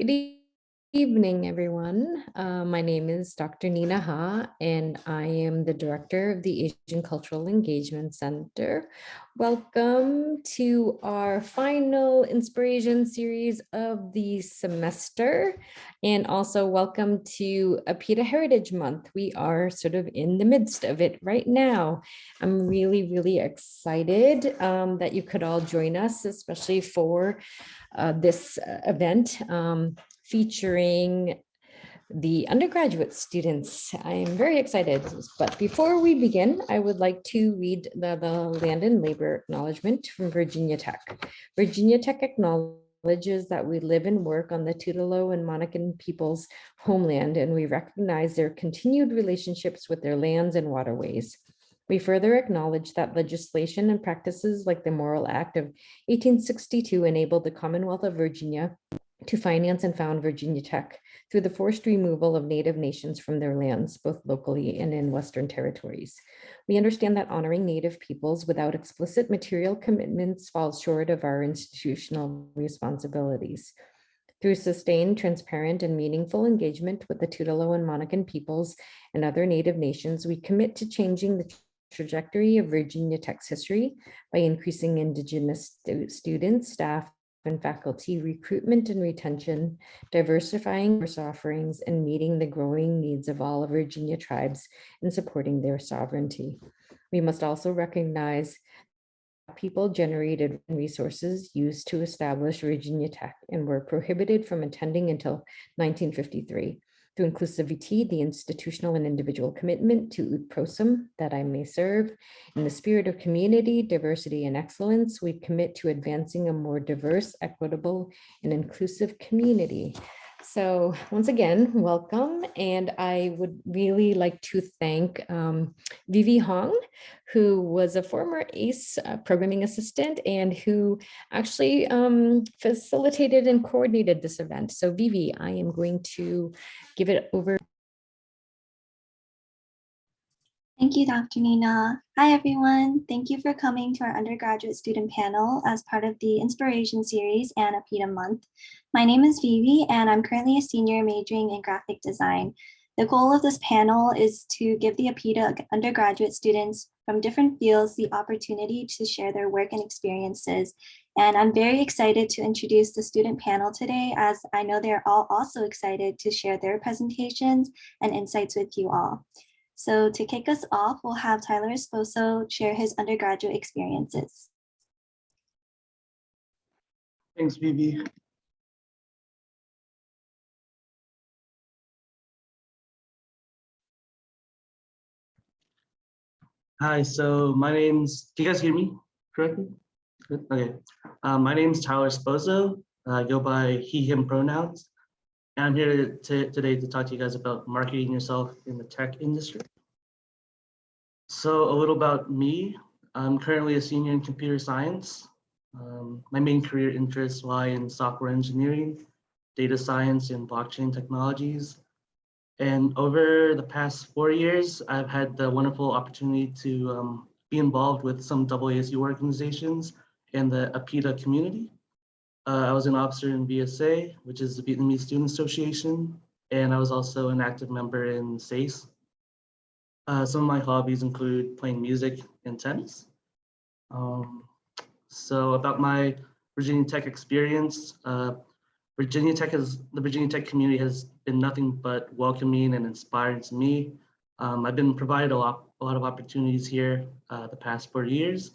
Good evening, everyone. My name is Dr. Nina Ha, and I am the director of the Asian Cultural Engagement Center. Welcome to our final inspiration series of the semester, and also welcome to APITA Heritage Month. We are sort of in the midst of it right now. I'm really excited that you could all join us, especially for this event featuring the undergraduate students. I am very excited, but before we begin, I would like to read the land and labor acknowledgement from Virginia Tech. Virginia Tech acknowledges that we live and work on the Tutelo and Monacan people's homeland, and we recognize their continued relationships with their lands and waterways. We further acknowledge that legislation and practices like the Morrill Act of 1862 enabled the Commonwealth of Virginia to finance and found Virginia Tech through the forced removal of Native nations from their lands, both locally and in Western territories. We understand that honoring Native peoples without explicit material commitments falls short of our institutional responsibilities. Through sustained, transparent, and meaningful engagement with the Tutelo and Monacan peoples and other Native nations, we commit to changing the trajectory of Virginia Tech's history by increasing Indigenous students, staff, and faculty recruitment and retention, diversifying course offerings, and meeting the growing needs of all Virginia tribes and supporting their sovereignty. We must also recognize people generated resources used to establish Virginia Tech and were prohibited from attending until 1953. Through inclusivity, the institutional and individual commitment to ut prosim, that I may serve, in the spirit of community, diversity, and excellence, we commit to advancing a more diverse, equitable, and inclusive community. So once again, welcome. And I would really like to thank Vivi Hong, who was a former ACE programming assistant and who actually facilitated and coordinated this event. So Vivi, I am going to give it over. Thank you, Dr. Nina. Hi, everyone. Thank you for coming to our undergraduate student panel as part of the Inspiration Series and APITA Month. My name is Vivi, and I'm currently a senior majoring in graphic design. The goal of this panel is to give the APITA undergraduate students from different fields the opportunity to share their work and experiences. And I'm very excited to introduce the student panel today, as I know they're all also excited to share their presentations and insights with you all. So to kick us off, we'll have Tyler Esposo share his undergraduate experiences. Thanks, Vivi. Hi, so my name's, can you guys hear me correctly? Good, okay. My name's Tyler Esposo. I go by he, him pronouns. And I'm here today to talk to you guys about marketing yourself in the tech industry. So a little about me. I'm currently a senior in computer science. My main career interests lie in software engineering, data science, and blockchain technologies. And over the past 4 years, I've had the wonderful opportunity to be involved with some AASU organizations and the APITA community. I was an officer in VSA, which is the Vietnamese Student Association, and I was also an active member in SACE. Some of my hobbies include playing music and tennis. So about my Virginia Tech experience, the Virginia Tech community has been nothing but welcoming and inspiring to me. I've been provided a lot of opportunities here the past 4 years,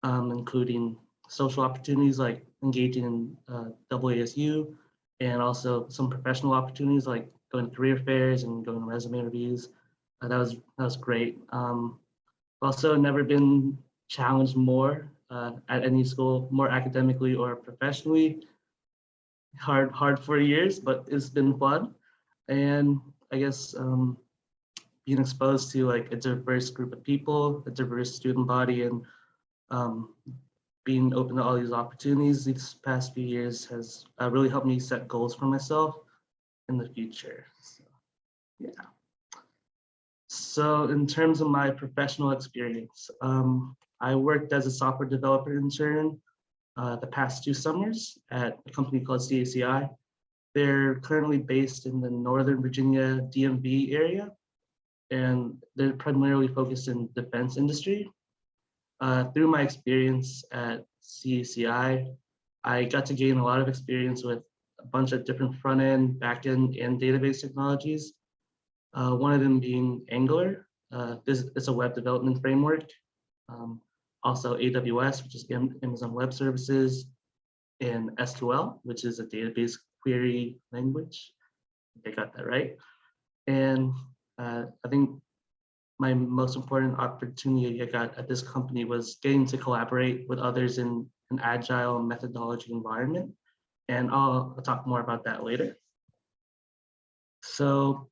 including social opportunities like engaging in AASU, and also some professional opportunities like going to career fairs and going to resume reviews. That was great. Also never been challenged more at any school, more academically or professionally. Hard 4 years, but it's been fun. And I guess being exposed to like a diverse group of people, a diverse student body, and being open to all these opportunities these past few years has really helped me set goals for myself in the future. So, yeah. So in terms of my professional experience, I worked as a software developer intern the past 2 summers at a company called CACI. They're currently based in the Northern Virginia DMV area, and they're primarily focused in defense industry. Through my experience at CACI, I got to gain a lot of experience with a bunch of different front end, back end, and database technologies. One of them being Angular. This is a web development framework. Also AWS, which is Amazon Web Services, and SQL, which is a database query language. They got that right. And I think my most important opportunity I got at this company was getting to collaborate with others in an agile methodology environment. And I'll talk more about that later. So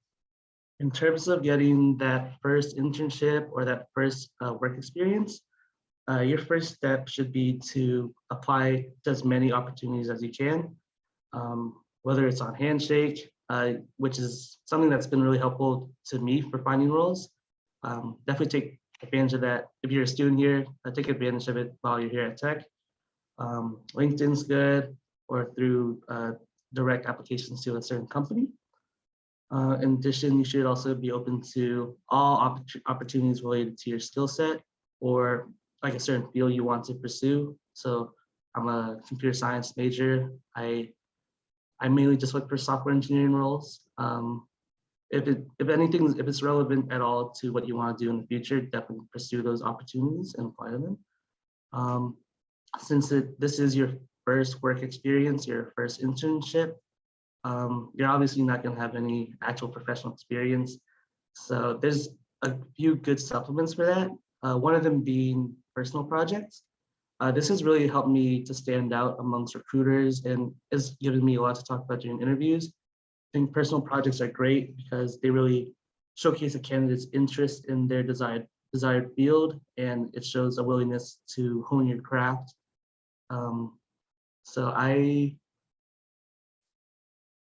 in terms of getting that first internship or that first work experience, your first step should be to apply to as many opportunities as you can, whether it's on Handshake, which is something that's been really helpful to me for finding roles. Definitely take advantage of that. If you're a student here, take advantage of it while you're here at Tech. LinkedIn's good, or through direct applications to a certain company. In addition, you should also be open to all opportunities related to your skill set or like a certain field you want to pursue. So I'm a computer science major. I mainly just look for software engineering roles. If it's relevant at all to what you want to do in the future, definitely pursue those opportunities and apply to them. Since this is your first work experience, your first internship, you're obviously not going to have any actual professional experience. So there's a few good supplements for that. One of them being personal projects. This has really helped me to stand out amongst recruiters and has given me a lot to talk about during interviews. I think personal projects are great because they really showcase a candidate's interest in their desired field, and it shows a willingness to hone your craft.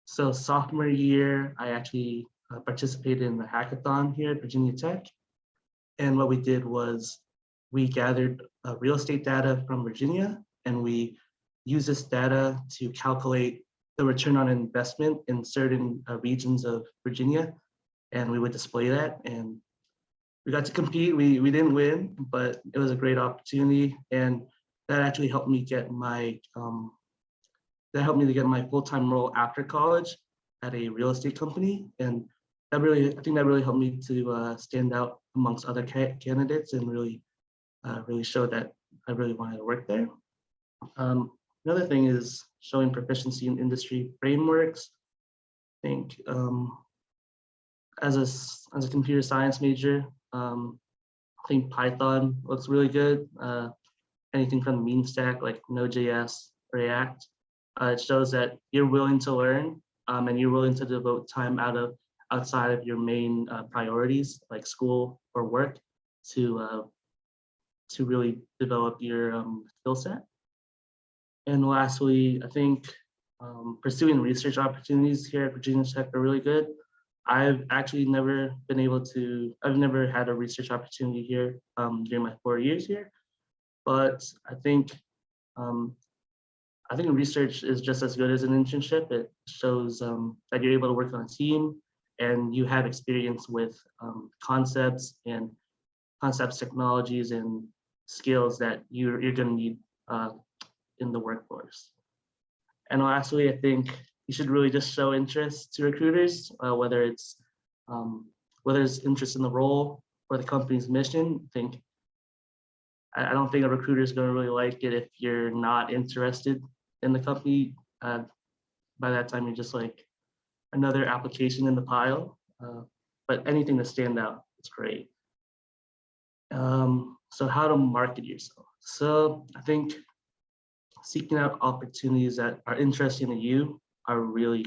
So sophomore year, I actually participated in the hackathon here at Virginia Tech. And what we did was we gathered real estate data from Virginia, and we used this data to calculate the return on investment in certain regions of Virginia. And we would display that, and we got to compete. We didn't win, but it was a great opportunity. And that actually helped me get my full-time role after college at a real estate company. And I think that really helped me to stand out amongst other candidates and really show that I really wanted to work there. Another thing is showing proficiency in industry frameworks. I think as a computer science major, I think Python looks really good. Anything from the meme stack like Node.js, React. It shows that you're willing to learn and you're willing to devote time outside of your main priorities like school or work to really develop your skill set. And lastly, I think pursuing research opportunities here at Virginia Tech are really good. I've actually never had a research opportunity here during my 4 years here, but I think research is just as good as an internship. It shows that you're able to work on a team and you have experience with concepts, technologies, and skills that you're going to need in the workforce. And lastly, I think you should really just show interest to recruiters, whether it's interest in the role or the company's mission. I don't think a recruiter is going to really like it if you're not interested in the company. By that time, you're just like another application in the pile. But anything to stand out, it's great. So how to market yourself. So I think seeking out opportunities that are interesting to you are really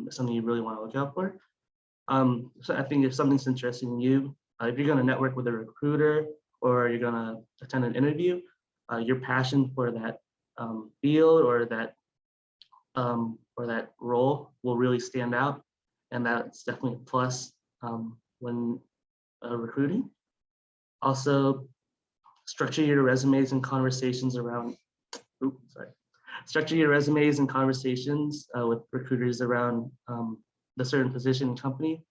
something you really want to look out for. So I think if something's interesting to you, if you're going to network with a recruiter or you're going to attend an interview, your passion for that field or that role will really stand out, and that's definitely a plus when recruiting. Also, structure your resumes and conversations around structure your resumes and conversations with recruiters around the certain position and company.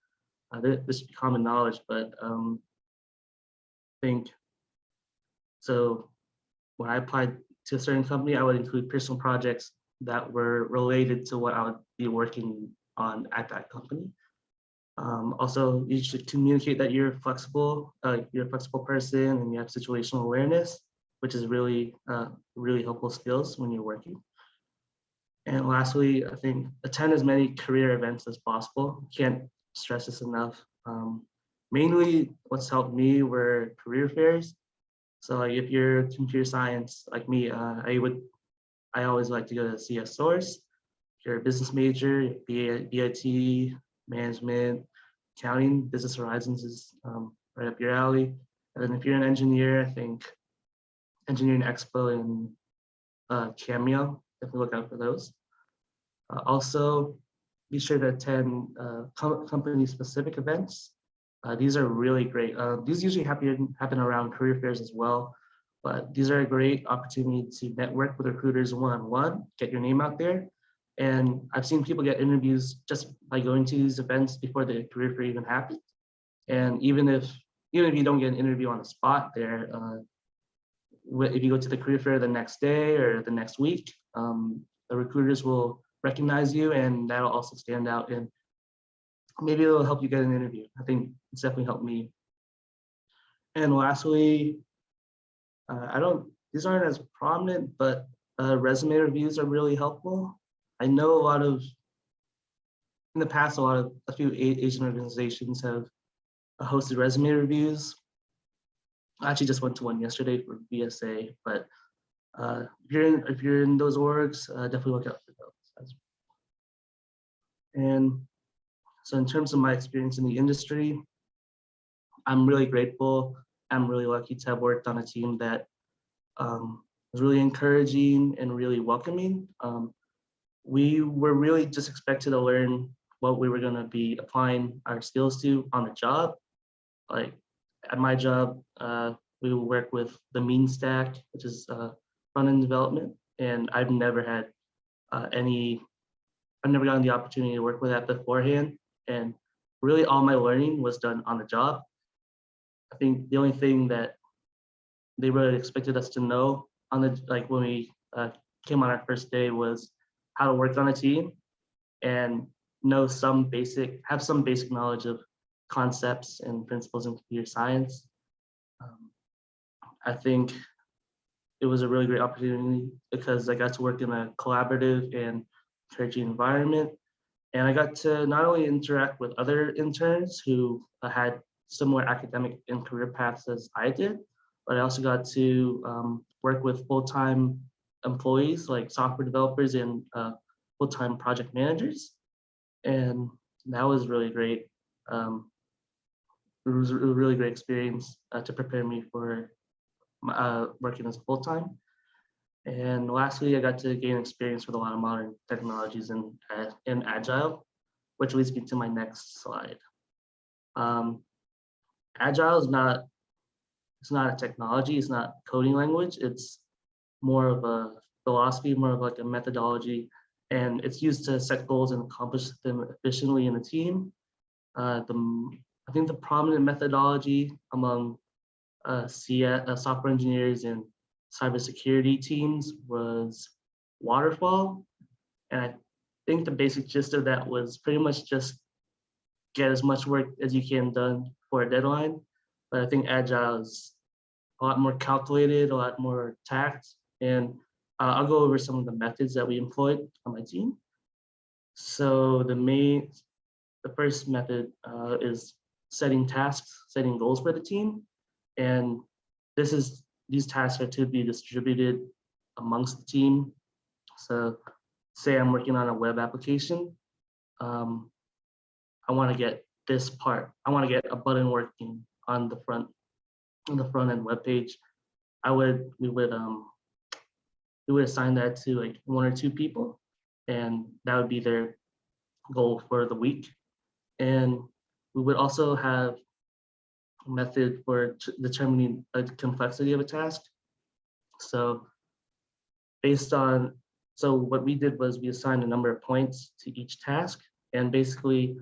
This should be common knowledge, but I think so. When I applied to a certain company, I would include personal projects that were related to what I would be working on at that company. Also, you should communicate that you're a flexible person and you have situational awareness, which is really helpful skills when you're working. And lastly, I think attend as many career events as possible. Can't stress this enough. Mainly what's helped me were career fairs. So like if you're computer science like me, I always like to go to CS Source. If you're a business major, BIT, management, accounting, Business Horizons is right up your alley. And then if you're an engineer, I think Engineering Expo and Cameo, definitely look out for those. Also, be sure to attend company-specific events. These are really great. These usually happen around career fairs as well, but these are a great opportunity to network with recruiters one-on-one, get your name out there. And I've seen people get interviews just by going to these events before the career fair even happens. And even if you don't get an interview on the spot there, if you go to the career fair the next day or the next week, the recruiters will recognize you, and that'll also stand out, and maybe it'll help you get an interview. I think it's definitely helped me. And lastly, these aren't as prominent, but resume reviews are really helpful. I know in the past, a few Asian organizations have hosted resume reviews. I actually just went to one yesterday for BSA, but if you're in those orgs, definitely look out for those. And so in terms of my experience in the industry, I'm really grateful. I'm really lucky to have worked on a team that was really encouraging and really welcoming. We were really just expected to learn what we were going to be applying our skills to on the job. Like at my job, we will work with the mean stack, which is front-end development, and I've never gotten the opportunity to work with that beforehand. And really all my learning was done on the job. I think the only thing that they really expected us to know when we came on our first day was how to work on a team and have some basic knowledge of concepts and principles in computer science. I think it was a really great opportunity because I got to work in a collaborative and encouraging environment. And I got to not only interact with other interns who had similar academic and career paths as I did, but I also got to work with full-time employees like software developers and full-time project managers. And that was really great. It was a really great experience to prepare me for working as full-time. And lastly, I got to gain experience with a lot of modern technologies in Agile, which leads me to my next slide. Agile is not a technology, it's not a coding language, it's more of a philosophy, more of like a methodology, and it's used to set goals and accomplish them efficiently in a team. I think the prominent methodology among software engineers and cybersecurity teams was waterfall. And I think the basic gist of that was pretty much just get as much work as you can done for a deadline. But I think Agile is a lot more calculated, a lot more tact. And I'll go over some of the methods that we employed on my team. So the first method is setting tasks, setting goals for the team. And these tasks are to be distributed amongst the team. So say I'm working on a web application. I want to get this part. I want to get a button working on the front end web page. We would assign that to like 1 or 2 people, and that would be their goal for the week. And we would also have a method for determining the complexity of a task. So based on So what we did was we assigned a number of points to each task, and basically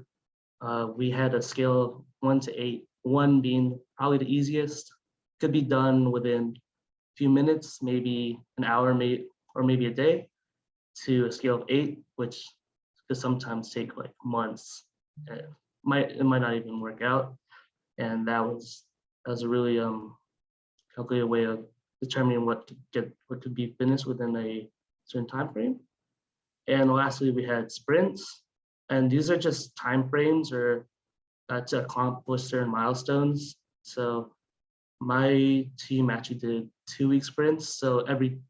we had a scale of 1 to 8, 1 being probably the easiest, could be done within a few minutes, maybe an hour, or maybe a day, to a scale of 8, which could sometimes take like months. It might not even work out, and that was a really calculated way of determining what could be finished within a certain time frame. And lastly, we had sprints, and these are just time frames or to accomplish certain milestones. So my team actually did 2-week sprints. So every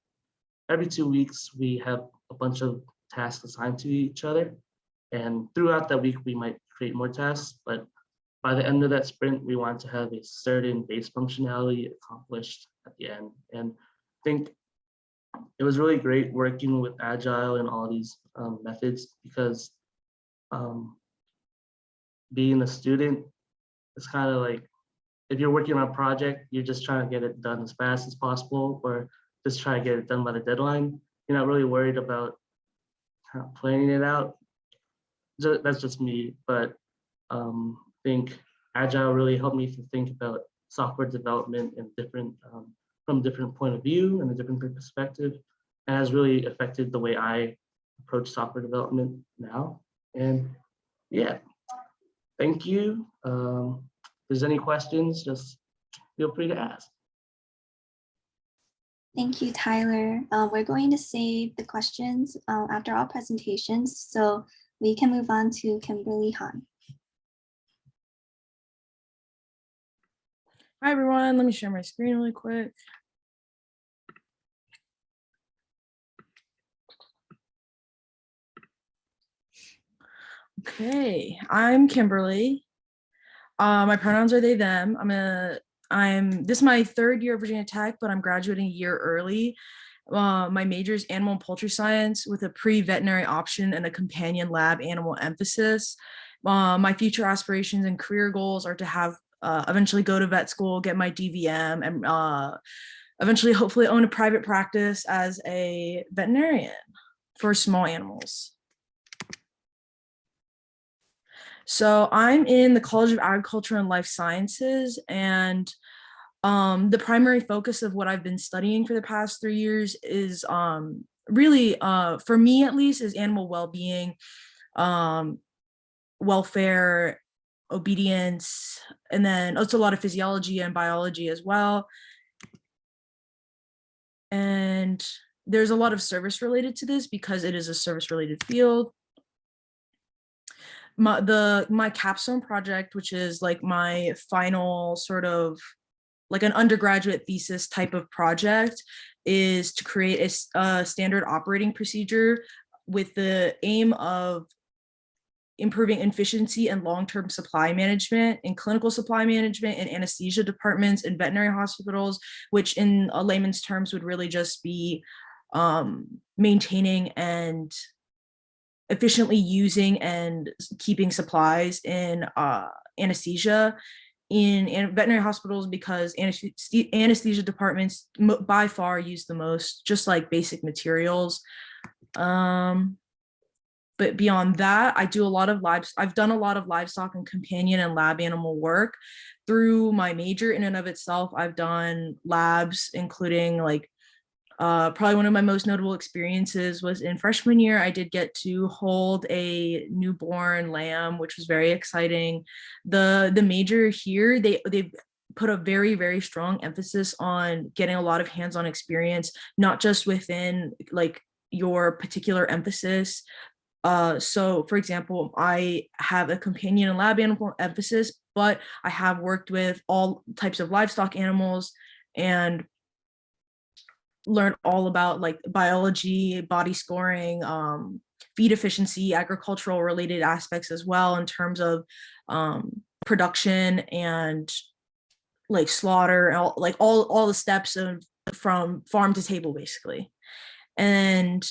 2 weeks we have a bunch of tasks assigned to each other, and throughout that week we might create more tasks, but by the end of that sprint we want to have a certain base functionality accomplished at the end. And I think it was really great working with Agile and all these methods, because being a student, it's kind of like if you're working on a project, you're just trying to get it done as fast as possible, or just try to get it done by the deadline. You're not really worried about kind of planning it out. That's just me, but I think Agile really helped me to think about software development in from a different point of view and a different perspective, and has really affected the way I approach software development now. And yeah, thank you. If there's any questions, just feel free to ask. Thank you, Tyler. We're going to save the questions after all presentations, so we can move on to Kimberly Han. Hi, everyone. Let me share my screen really quick. Okay, I'm Kimberly. My pronouns are they, them. This is my 3rd year at Virginia Tech, but I'm graduating a year early. My major is animal and poultry science with a pre-veterinary option and a companion lab animal emphasis. My future aspirations and career goals are to have eventually go to vet school, get my DVM, and eventually hopefully own a private practice as a veterinarian for small animals. So I'm in the College of Agriculture and Life Sciences, and the primary focus of what I've been studying for the past 3 years is really, for me at least, is animal well-being, welfare, obedience, and then it's a lot of physiology and biology as well. And there's a lot of service related to this because it is a service related field. My capstone project, which is like my final sort of like an undergraduate thesis type of project, is to create a standard operating procedure with the aim of improving efficiency and long-term supply management and clinical supply management in anesthesia departments in veterinary hospitals, which in a layman's terms would really just be maintaining and efficiently using and keeping supplies in anesthesia in veterinary hospitals, because anesthesia departments by far use the most, just like basic materials. But beyond that, I've done a lot of livestock and companion and lab animal work. Through my major in and of itself, I've done labs, including like probably one of my most notable experiences was in freshman year. I did get to hold a newborn lamb, which was very exciting. The major here, they put a very, very strong emphasis on getting a lot of hands-on experience, not just within like your particular emphasis. So for example, I have a companion and lab animal emphasis, but I have worked with all types of livestock animals and learned all about like biology, body scoring, feed efficiency, agricultural related aspects as well, in terms of production and like slaughter, all the steps of from farm to table basically. And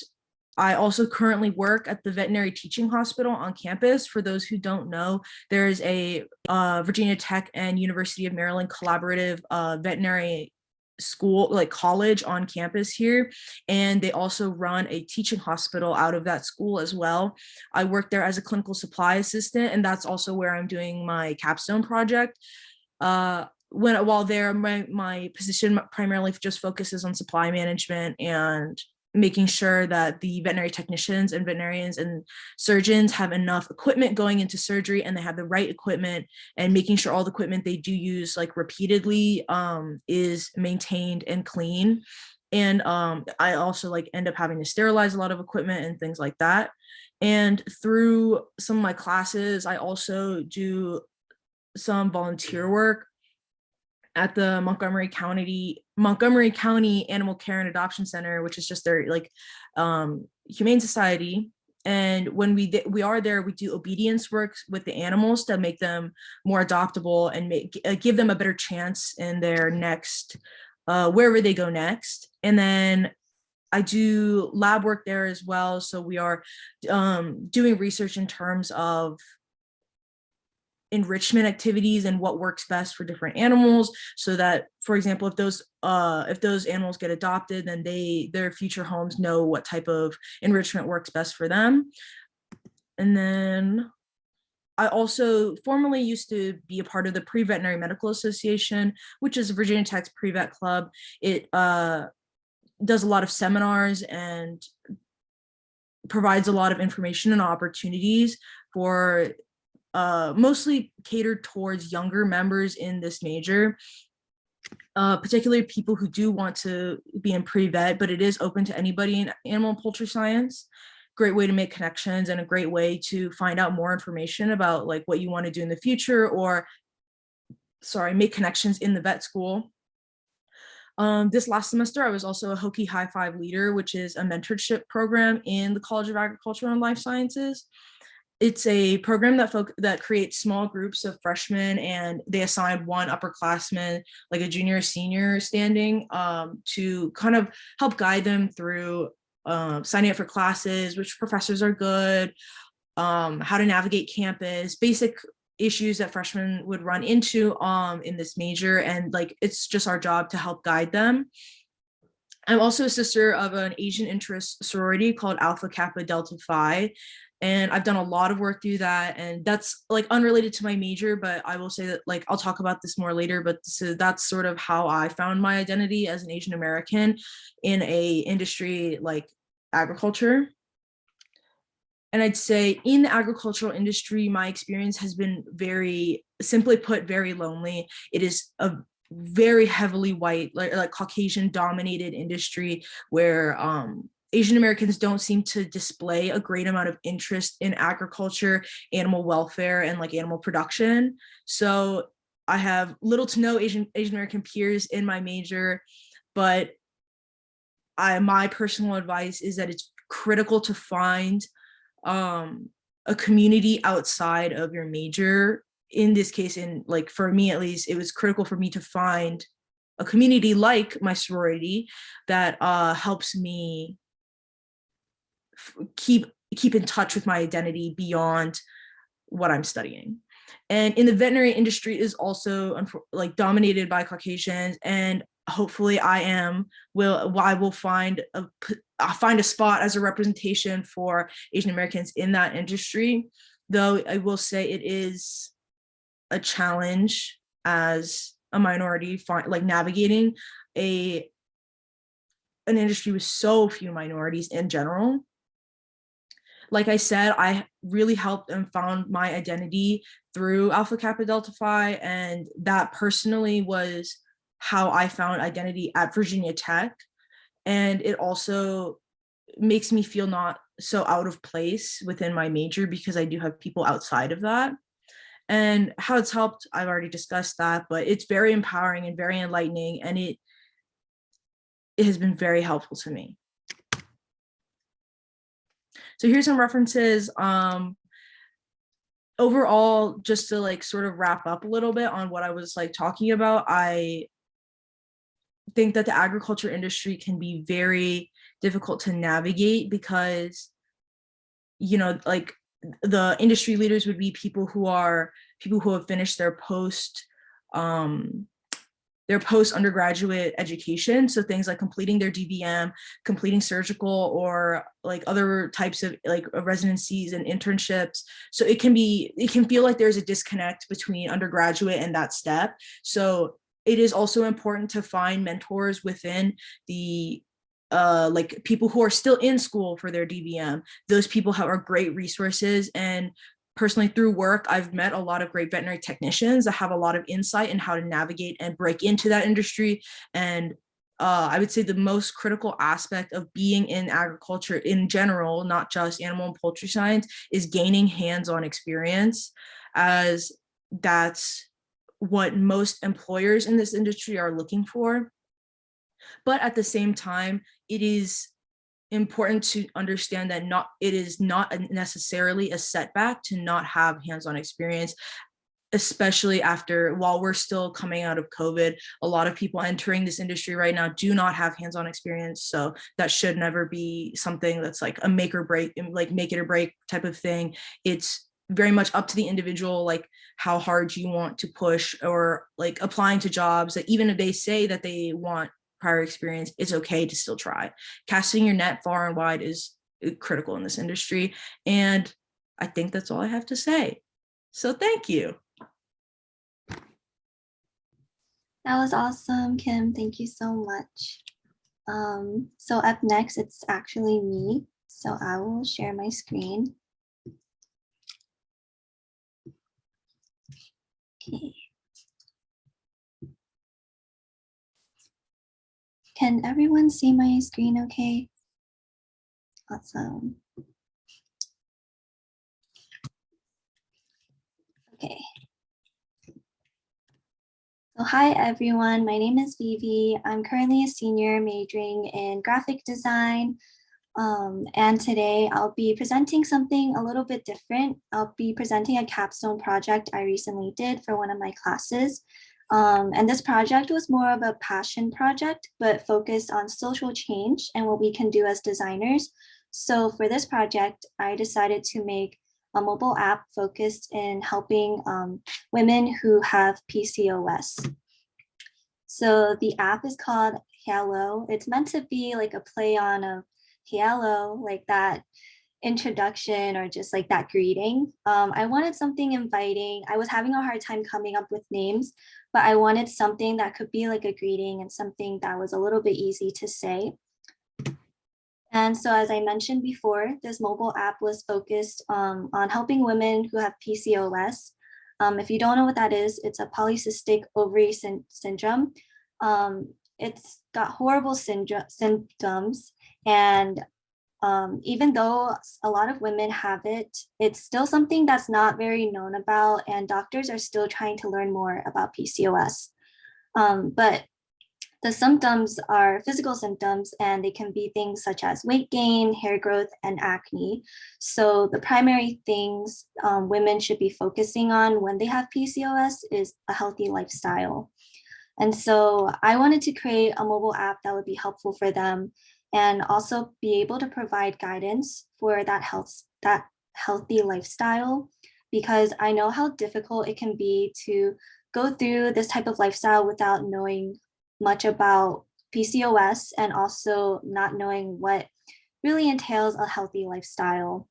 I also currently work at the veterinary teaching hospital on campus. For those who don't know, there's a Virginia Tech and University of Maryland collaborative veterinary school, like college on campus here, and they also run a teaching hospital out of that school as well. I work there as a clinical supply assistant, and that's also where I'm doing my capstone project. While there, my position primarily just focuses on supply management and making sure that the veterinary technicians and veterinarians and surgeons have enough equipment going into surgery, and they have the right equipment, and making sure all the equipment they do use like repeatedly is maintained and clean. And I also like end up having to sterilize a lot of equipment and things like that. And through some of my classes, I also do some volunteer work at the Montgomery County Animal Care and Adoption Center, which is just their like humane society. And when we are there, we do obedience work with the animals to make them more adoptable and give them a better chance in their next wherever they go next. And then I do lab work there as well. So we are doing research in terms of enrichment activities and what works best for different animals, so that, for example, if those animals get adopted, then their future homes know what type of enrichment works best for them. And then I also formerly used to be a part of the Pre-Veterinary Medical Association, which is Virginia Tech's pre-vet club. It does a lot of seminars and provides a lot of information and opportunities for mostly catered towards younger members in this major, particularly people who do want to be in pre-vet, but it is open to anybody in animal and poultry science. Great way to make connections and a great way to find out more information about like what you want to do in the future, or make connections in the vet school. This last semester, I was also a Hokie High Five leader, which is a mentorship program in the College of Agriculture and Life Sciences. It's a program that creates small groups of freshmen, and they assign one upperclassman, like a junior or senior standing, to kind of help guide them through signing up for classes, which professors are good, how to navigate campus, basic issues that freshmen would run into in this major. And like, it's just our job to help guide them. I'm also a sister of an Asian interest sorority called Alpha Kappa Delta Phi. And I've done a lot of work through that, and that's like unrelated to my major, but I will say that like I'll talk about this more later, but so that's sort of how I found my identity as an Asian American in a industry like agriculture. And I'd say in the agricultural industry, my experience has been very, simply put, very lonely. It is a very heavily white, like Caucasian dominated industry where Asian Americans don't seem to display a great amount of interest in agriculture, animal welfare, and like animal production. So I have little to no Asian American peers in my major, but my personal advice is that it's critical to find a community outside of your major. In this case, like for me at least, it was critical for me to find a community like my sorority that helps me keep in touch with my identity beyond what I'm studying. And in the veterinary industry is also like dominated by Caucasians, and hopefully I will find a spot as a representation for Asian Americans in that industry. Though I will say it is a challenge as a minority, like navigating an industry with so few minorities in general. Like I said, I really helped and found my identity through Alpha Kappa Delta Phi, and that personally was how I found identity at Virginia Tech. And it also makes me feel not so out of place within my major because I do have people outside of that. And how it's helped, I've already discussed that, but it's very empowering and very enlightening, and it has been very helpful to me. So here's some references. Overall, just to like sort of wrap up a little bit on what I was like talking about, I think that the agriculture industry can be very difficult to navigate because, you know, like the industry leaders would be people who have finished their their post-undergraduate education. So things like completing their DVM, completing surgical, or like other types of like residencies and internships. So it can feel like there's a disconnect between undergraduate and that step. So it is also important to find mentors within the like people who are still in school for their DVM. Those people are great resources. And personally, through work, I've met a lot of great veterinary technicians that have a lot of insight in how to navigate and break into that industry. And I would say the most critical aspect of being in agriculture in general, not just animal and poultry science, is gaining hands-on experience, as that's what most employers in this industry are looking for. But at the same time, it is important to understand that it is not necessarily a setback to not have hands-on experience, especially while we're still coming out of COVID. A lot of people entering this industry right now do not have hands-on experience. So that should never be something that's like a make or break, like make it or break type of thing. It's very much up to the individual, like how hard you want to push, or like applying to jobs that even if they say that they want prior experience, it's okay to still try. Casting your net far and wide is critical in this industry. And I think that's all I have to say. So thank you. That was awesome, Kim. Thank you so much. So up next, it's actually me. So I will share my screen. Okay. Can everyone see my screen okay? Awesome. Okay. So hi everyone, my name is Vivi. I'm currently a senior majoring in graphic design. And today I'll be presenting something a little bit different. I'll be presenting a capstone project I recently did for one of my classes. And this project was more of a passion project, but focused on social change and what we can do as designers. So for this project, I decided to make a mobile app focused in helping women who have PCOS. So the app is called Halo. It's meant to be like a play on a hello, like that introduction or just like that greeting. I wanted something inviting. I was having a hard time coming up with names, but I wanted something that could be like a greeting and something that was a little bit easy to say. And so as I mentioned before, this mobile app was focused on helping women who have PCOS. If you don't know what that is, it's a polycystic ovary syndrome. It's got horrible symptoms, and even though a lot of women have it, it's still something that's not very known about, and doctors are still trying to learn more about PCOS. But the symptoms are physical symptoms, and they can be things such as weight gain, hair growth, and acne. So the primary things women should be focusing on when they have PCOS is a healthy lifestyle. And so I wanted to create a mobile app that would be helpful for them and also be able to provide guidance for that healthy lifestyle, because I know how difficult it can be to go through this type of lifestyle without knowing much about PCOS and also not knowing what really entails a healthy lifestyle.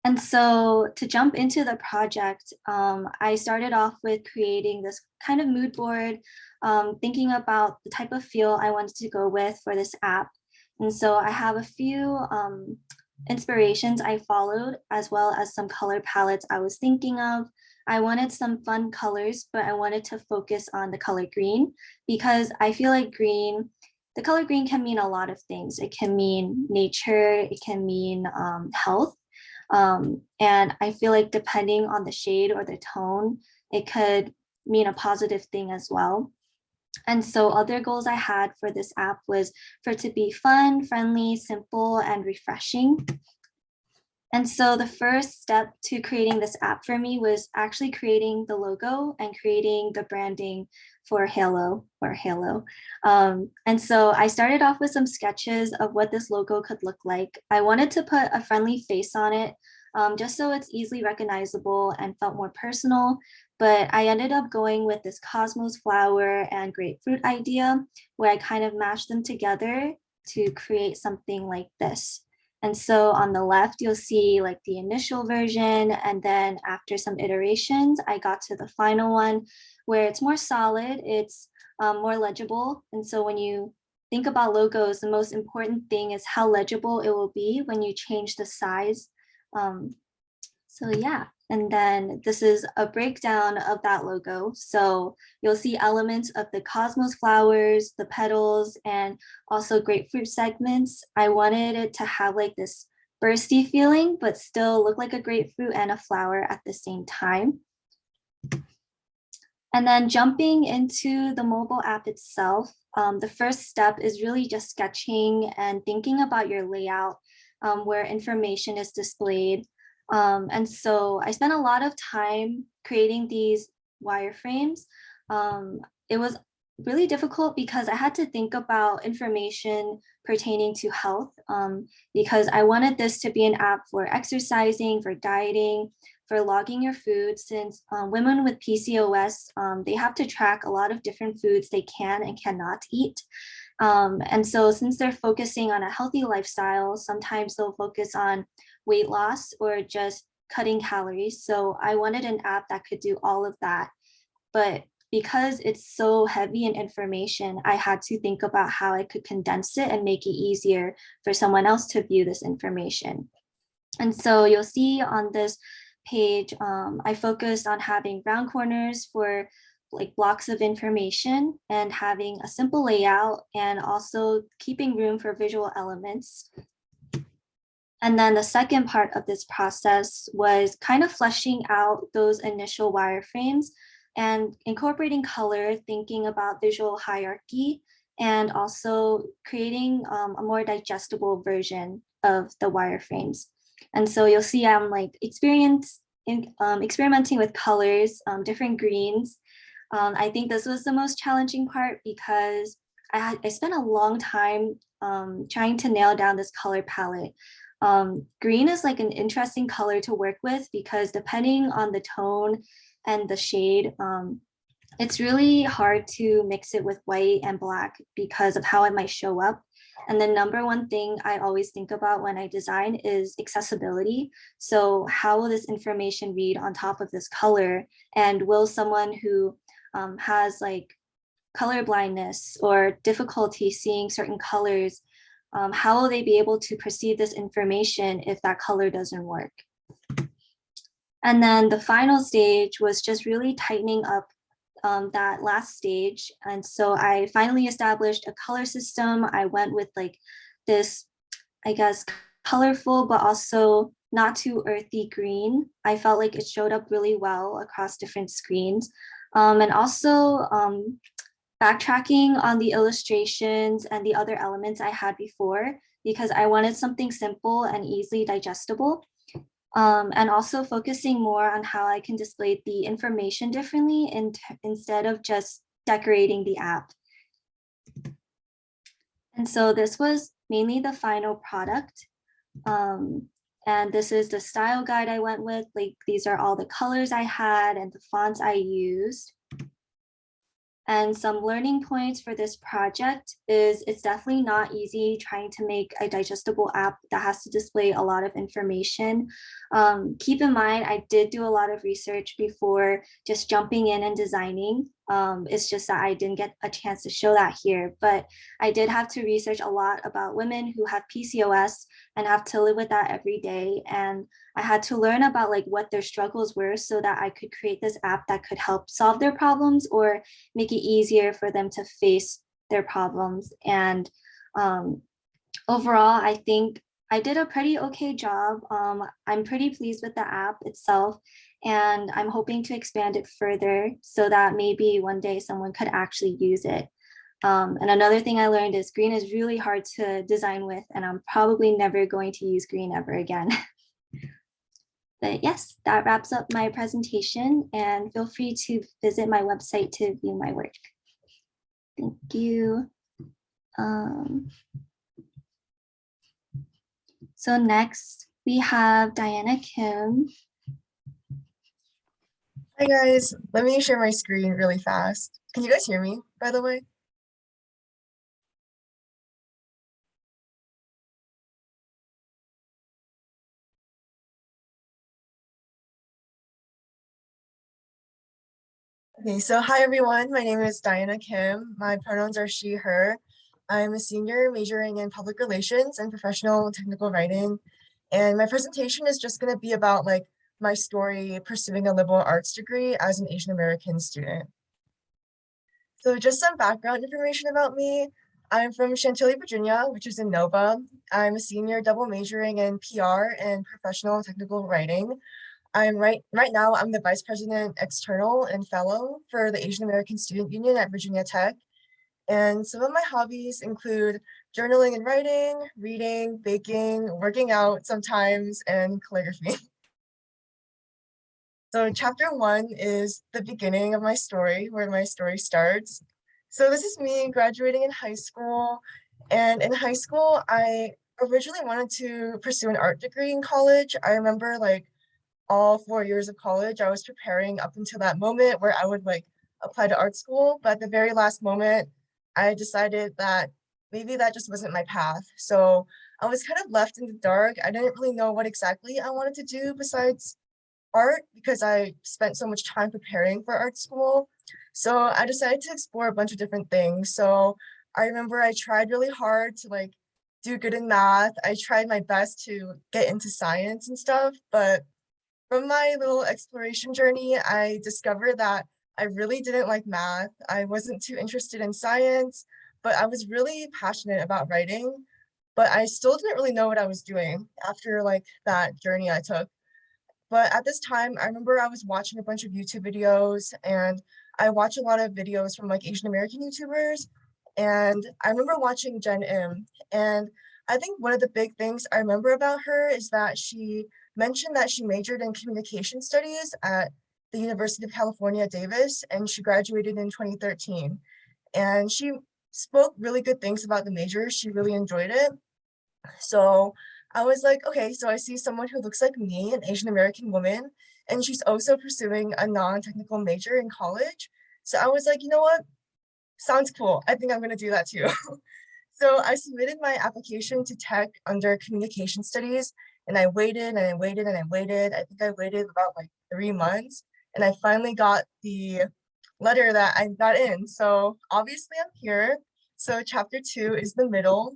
And so to jump into the project, I started off with creating this kind of mood board, thinking about the type of feel I wanted to go with for this app. And so I have a few inspirations I followed, as well as some color palettes I was thinking of. I wanted some fun colors, but I wanted to focus on the color green because I feel like the color green can mean a lot of things. It can mean nature, it can mean health. And I feel like depending on the shade or the tone, it could mean a positive thing as well. And so other goals I had for this app was for it to be fun, friendly, simple, and refreshing. And so the first step to creating this app for me was actually creating the logo and creating the branding for Halo. And so I started off with some sketches of what this logo could look like. I wanted to put a friendly face on it, just so it's easily recognizable and felt more personal. but I ended up going with this cosmos flower and grapefruit idea where I kind of mashed them together to create something like this. And so on the left, you'll see like the initial version. And then after some iterations, I got to the final one where it's more solid, it's more legible. And so when you think about logos, the most important thing is how legible it will be when you change the size. So yeah, and then this is a breakdown of that logo. So you'll see elements of the cosmos flowers, the petals, and also grapefruit segments. I wanted it to have like this bursty feeling, but still look like a grapefruit and a flower at the same time. And then jumping into the mobile app itself, the first step is really just sketching and thinking about your layout where information is displayed. And so I spent a lot of time creating these wireframes. It was really difficult because I had to think about information pertaining to health because I wanted this to be an app for exercising, for dieting, for logging your food, since women with PCOS, they have to track a lot of different foods they can and cannot eat. And so since they're focusing on a healthy lifestyle, sometimes they'll focus on weight loss or just cutting calories. So I wanted an app that could do all of that. But because it's so heavy in information, I had to think about how I could condense it and make it easier for someone else to view this information. And so you'll see on this page, I focused on having round corners for like blocks of information and having a simple layout and also keeping room for visual elements. And then the second part of this process was kind of fleshing out those initial wireframes and incorporating color, thinking about visual hierarchy, and also creating a more digestible version of the wireframes. And so you'll see I'm like experimenting with colors, different greens. I think this was the most challenging part because I spent a long time trying to nail down this color palette. Green is like an interesting color to work with because depending on the tone and the shade, it's really hard to mix it with white and black because of how it might show up. And the number one thing I always think about when I design is accessibility. So how will this information read on top of this color? And will someone who has like color blindness or difficulty seeing certain colors, how will they be able to perceive this information if that color doesn't work? And then the final stage was just really tightening up that last stage. And so I finally established a color system. I went with like this, I guess, colorful, but also not too earthy green. I felt like it showed up really well across different screens. And also backtracking on the illustrations and the other elements I had before, because I wanted something simple and easily digestible. And also focusing more on how I can display the information differently instead of just decorating the app. And so this was mainly the final product. And this is the style guide I went with. Like these are all the colors I had and the fonts I used. And some learning points for this project is it's definitely not easy trying to make a digestible app that has to display a lot of information. Keep in mind, I did do a lot of research before just jumping in and designing. It's just that I didn't get a chance to show that here, but I did have to research a lot about women who have PCOS and have to live with that every day. And I had to learn about like what their struggles were so that I could create this app that could help solve their problems or make it easier for them to face their problems. And overall, I think I did a pretty okay job. I'm pretty pleased with the app itself, and I'm hoping to expand it further so that maybe one day someone could actually use it. And another thing I learned is green is really hard to design with, and I'm probably never going to use green ever again. But yes, that wraps up my presentation, and feel free to visit my website to view my work. Thank you. So next we have Diana Kim. Hi guys, let me share my screen really fast. Can you guys hear me, by the way? Okay, so hi everyone, my name is Diana Kim. My pronouns are she, her. I'm a senior majoring in public relations and professional technical writing. And my presentation is just gonna be about like my story pursuing a liberal arts degree as an Asian American student. So just some background information about me. I'm from Chantilly, Virginia, which is in Nova. I'm a senior double majoring in PR and professional technical writing. I'm right now, I'm the Vice President External and Fellow for the Asian American Student Union at Virginia Tech. And some of my hobbies include journaling and writing, reading, baking, working out sometimes, and calligraphy. So chapter 1 is the beginning of my story, where my story starts. So this is me graduating in high school. And in high school, I originally wanted to pursue an art degree in college. I remember like all 4 years of college, I was preparing up until that moment where I would like apply to art school. But at the very last moment, I decided that maybe that just wasn't my path. So I was kind of left in the dark. I didn't really know what exactly I wanted to do besides art because I spent so much time preparing for art school. So I decided to explore a bunch of different things. So I remember I tried really hard to like do good in math. I tried my best to get into science and stuff, but from my little exploration journey, I discovered that I really didn't like math. I wasn't too interested in science, but I was really passionate about writing. But I still didn't really know what I was doing after like that journey I took. But at this time, I remember I was watching a bunch of YouTube videos and I watch a lot of videos from like Asian American YouTubers. And I remember watching Jen Im. And I think one of the big things I remember about her is that she mentioned that she majored in communication studies at the University of California, Davis, and she graduated in 2013. And she spoke really good things about the major. She really enjoyed it. So I was like, okay, so I see someone who looks like me, an Asian American woman, and she's also pursuing a non-technical major in college. So I was like, you know what? Sounds cool. I think I'm gonna do that too. So I submitted my application to tech under communication studies and I waited and I waited and I waited. I think I waited about like 3 months and I finally got the letter that I got in. So obviously I'm here. So chapter 2 is the middle.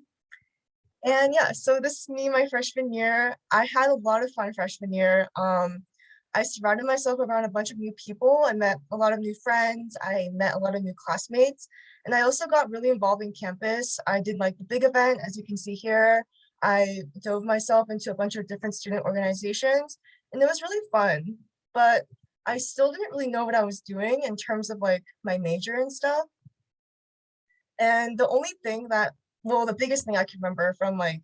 And yeah, so this is me my freshman year. I had a lot of fun freshman year. I surrounded myself around a bunch of new people. I met a lot of new friends. I met a lot of new classmates. And I also got really involved in campus. I did like the big event, as you can see here. I dove myself into a bunch of different student organizations, and it was really fun. But I still didn't really know what I was doing in terms of like my major and stuff. And the only thing that, well, the biggest thing I can remember from like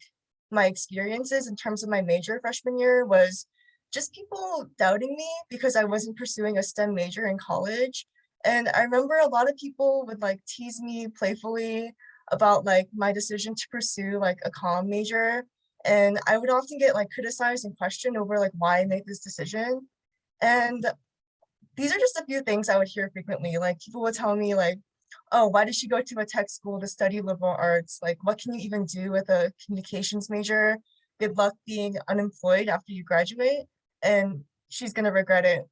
my experiences in terms of my major freshman year was just people doubting me because I wasn't pursuing a STEM major in college. And I remember a lot of people would like tease me playfully about like my decision to pursue like a comm major. And I would often get like criticized and questioned over like why I made this decision. And these are just a few things I would hear frequently. Like people would tell me like, oh, why did she go to a tech school to study liberal arts? Like, what can you even do with a communications major? Good luck being unemployed after you graduate. And she's gonna regret it.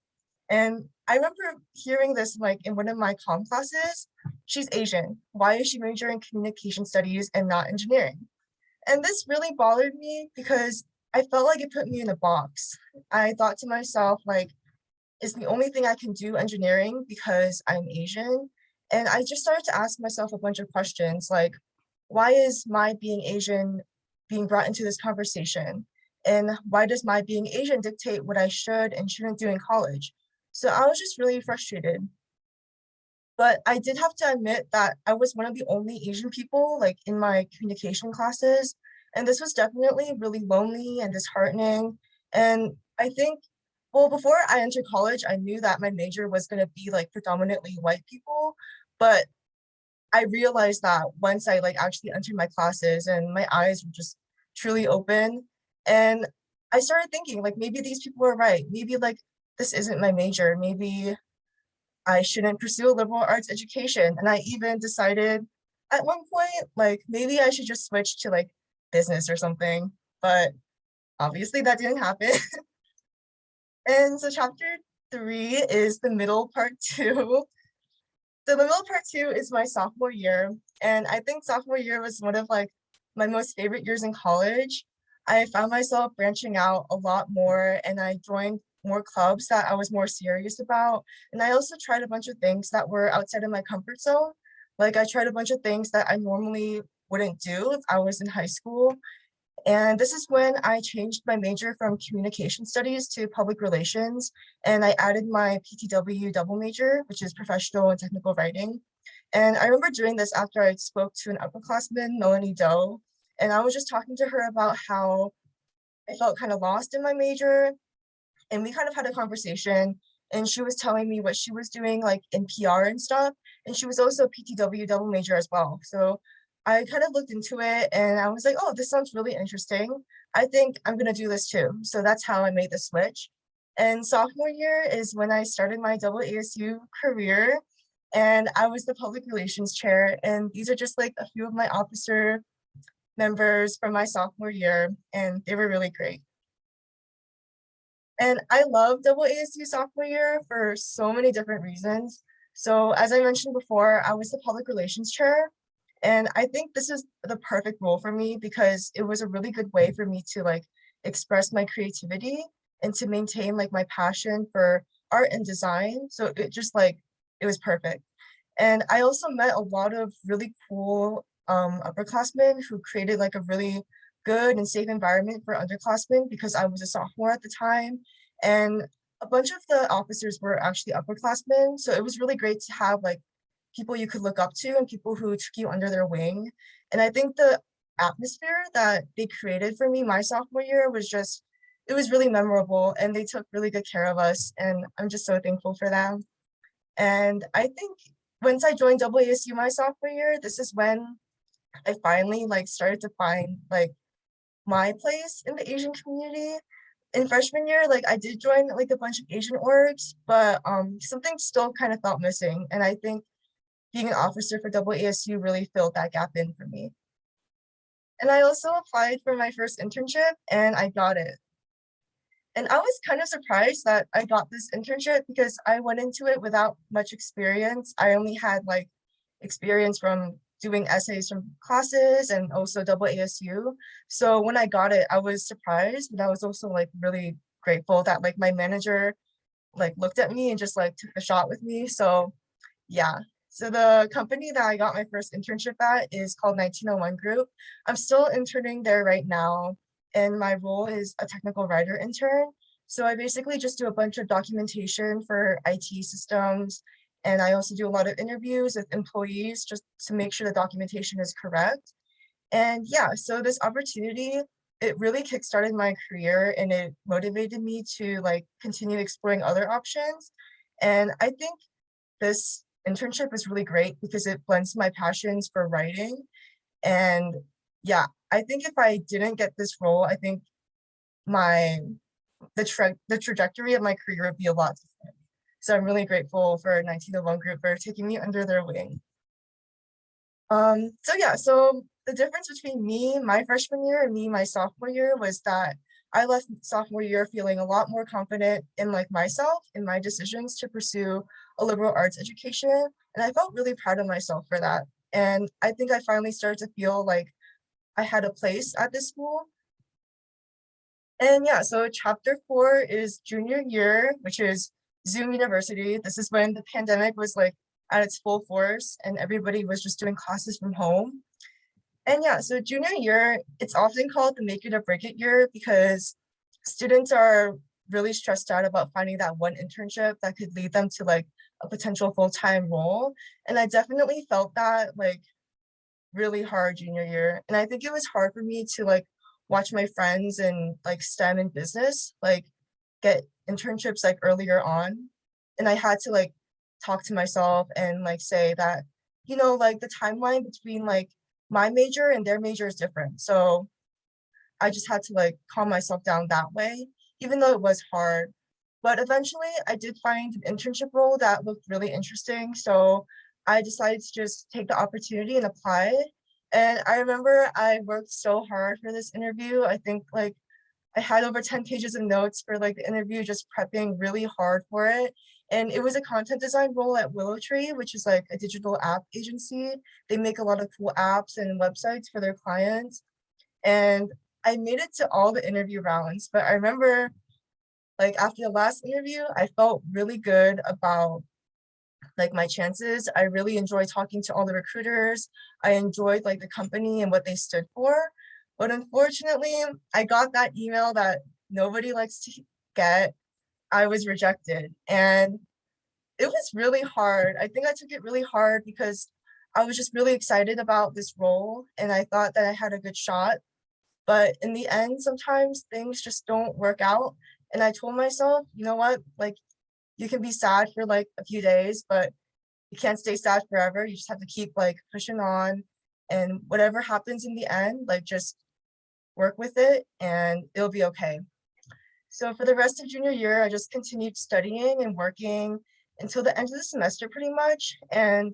And I remember hearing this like in one of my comm classes. She's Asian. Why is she majoring in communication studies and not engineering? And this really bothered me because I felt like it put me in a box. I thought to myself, like, is the only thing I can do engineering because I'm Asian? And I just started to ask myself a bunch of questions like, why is my being Asian being brought into this conversation? And why does my being Asian dictate what I should and shouldn't do in college? So I was just really frustrated. But I did have to admit that I was one of the only Asian people like in my communication classes. And this was definitely really lonely and disheartening. And I think, well, before I entered college, I knew that my major was going to be like predominantly white people. But I realized that once I like actually entered my classes and my eyes were just truly open. And I started thinking like maybe these people are right. Maybe like this isn't my major. Maybe I shouldn't pursue a liberal arts education. And I even decided at one point, like maybe I should just switch to like business or something. But obviously that didn't happen. And so chapter 3 is the middle part 2. So the middle part 2 is my sophomore year. And I think sophomore year was one of like my most favorite years in college. I found myself branching out a lot more and I joined more clubs that I was more serious about. And I also tried a bunch of things that were outside of my comfort zone. Like I tried a bunch of things that I normally wouldn't do if I was in high school. And this is when I changed my major from communication studies to public relations. And I added my PTW double major, which is professional and technical writing. And I remember doing this after I spoke to an upperclassman, Melanie Doe. And I was just talking to her about how I felt kind of lost in my major. And we kind of had a conversation. And she was telling me what she was doing like in PR and stuff. And she was also a PTW double major as well. So I kind of looked into it and I was like, oh, this sounds really interesting. I think I'm gonna do this too. So that's how I made the switch. And sophomore year is when I started my double ASU career and I was the public relations chair. And these are just like a few of my officer members from my sophomore year and they were really great. And I love double ASU sophomore year for so many different reasons. So as I mentioned before, I was the public relations chair. And I think this is the perfect role for me because it was a really good way for me to like express my creativity and to maintain like my passion for art and design. So it just like, it was perfect. And I also met a lot of really cool upperclassmen who created like a really good and safe environment for underclassmen because I was a sophomore at the time. And a bunch of the officers were actually upperclassmen. So it was really great to have like people you could look up to and people who took you under their wing. And I think the atmosphere that they created for me my sophomore year was just, it was really memorable and they took really good care of us. And I'm just so thankful for them. And I think once I joined ASU my sophomore year, this is when I finally like started to find like my place in the Asian community. In freshman year, like I did join like a bunch of Asian orgs, but something still kind of felt missing. And I think being an officer for ASU really filled that gap in for me. And I also applied for my first internship and I got it. And I was kind of surprised that I got this internship because I went into it without much experience. I only had like experience from doing essays from classes and also ASU. So when I got it, I was surprised, but I was also like really grateful that like my manager like looked at me and just like took a shot with me. So yeah. So the company that I got my first internship at is called 1901 Group. I'm still interning there right now, and my role is a technical writer intern. So I basically just do a bunch of documentation for IT systems, and I also do a lot of interviews with employees just to make sure the documentation is correct. And yeah, so this opportunity, it really kickstarted my career and it motivated me to like continue exploring other options. And I think this internship is really great because it blends my passions for writing. And yeah, I think if I didn't get this role, I think the trajectory of my career would be a lot different. So I'm really grateful for 1901 Group for taking me under their wing. So yeah, so the difference between me, my freshman year and me, my sophomore year was that I left sophomore year feeling a lot more confident in like myself, in my decisions to pursue a liberal arts education. And I felt really proud of myself for that. And I think I finally started to feel like I had a place at this school. And yeah, so chapter 4 is junior year, which is Zoom University. This is when the pandemic was like at its full force and everybody was just doing classes from home. And yeah, so junior year, it's often called the make it or break it year because students are really stressed out about finding that one internship that could lead them to like a potential full-time role. And I definitely felt that like really hard junior year. And I think it was hard for me to like watch my friends in like STEM and business, like get internships like earlier on. And I had to like talk to myself and like say that, you know, like the timeline between like my major and their major is different. So I just had to like calm myself down that way, even though it was hard. But eventually I did find an internship role that looked really interesting. So I decided to just take the opportunity and apply. And I remember I worked so hard for this interview. I think like I had over 10 pages of notes for like the interview, just prepping really hard for it. And it was a content design role at Willow Tree, which is like a digital app agency. They make a lot of cool apps and websites for their clients. And I made it to all the interview rounds, but I remember like after the last interview, I felt really good about like my chances. I really enjoyed talking to all the recruiters. I enjoyed like the company and what they stood for. But unfortunately, I got that email that nobody likes to get. I was rejected. And it was really hard. I think I took it really hard because I was just really excited about this role and I thought that I had a good shot. But in the end, sometimes things just don't work out. And I told myself, you know what, like you can be sad for like a few days, but you can't stay sad forever. You just have to keep like pushing on and whatever happens in the end, like just work with it and it'll be okay. So for the rest of junior year, I just continued studying and working until the end of the semester pretty much. And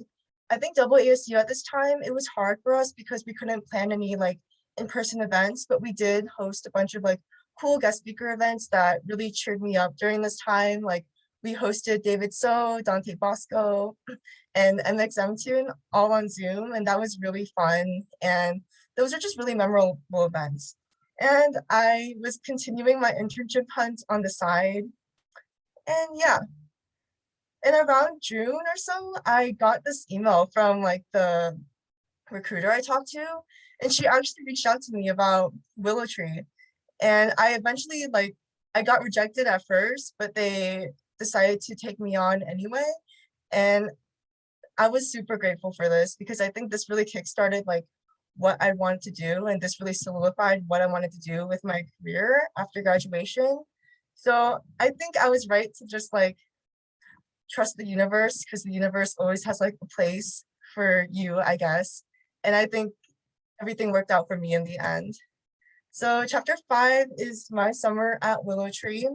I think double ASU at this time, it was hard for us because we couldn't plan any like in-person events, but we did host a bunch of like cool guest speaker events that really cheered me up during this time. Like we hosted David So, Dante Bosco, and MXM Tune all on Zoom, and that was really fun. And those are just really memorable events. And I was continuing my internship hunt on the side. And yeah, and around June or so, I got this email from like the recruiter I talked to, and she actually reached out to me about Willow Tree. And I eventually like, I got rejected at first, but they decided to take me on anyway. And I was super grateful for this because I think this really kickstarted like what I wanted to do, and this really solidified what I wanted to do with my career after graduation. So I think I was right to just like trust the universe because the universe always has like a place for you, I guess. And I think everything worked out for me in the end. So chapter 5 is my summer at Willow Tree.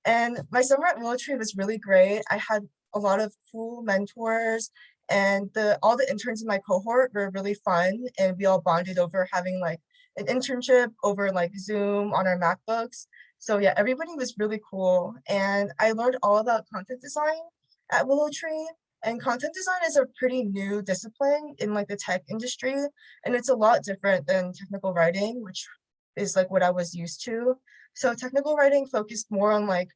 And my summer at Willow Tree was really great. I had a lot of cool mentors and all the interns in my cohort were really fun, and we all bonded over having like an internship over like Zoom on our MacBooks. So yeah, everybody was really cool. And I learned all about content design at Willow Tree. And content design is a pretty new discipline in like the tech industry. And it's a lot different than technical writing, which is like what I was used to. So technical writing focused more on like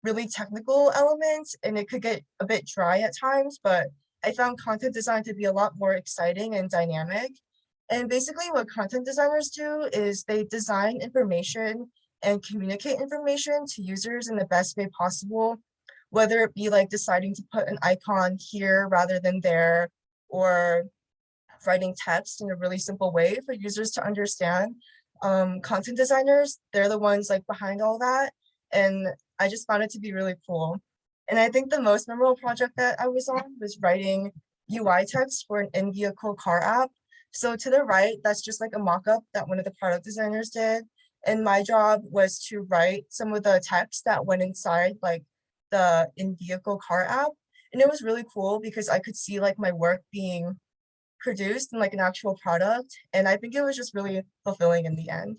really technical elements and it could get a bit dry at times, but I found content design to be a lot more exciting and dynamic. And basically what content designers do is they design information and communicate information to users in the best way possible, whether it be like deciding to put an icon here rather than there, or writing text in a really simple way for users to understand. Content designers, they're the ones like behind all that. And I just found it to be really cool. And I think the most memorable project that I was on was writing UI text for an in-vehicle car app. So to the right, that's just like a mock-up that one of the product designers did. And my job was to write some of the text that went inside like the in-vehicle car app. And it was really cool because I could see like my work being produced in like an actual product. And I think it was just really fulfilling in the end.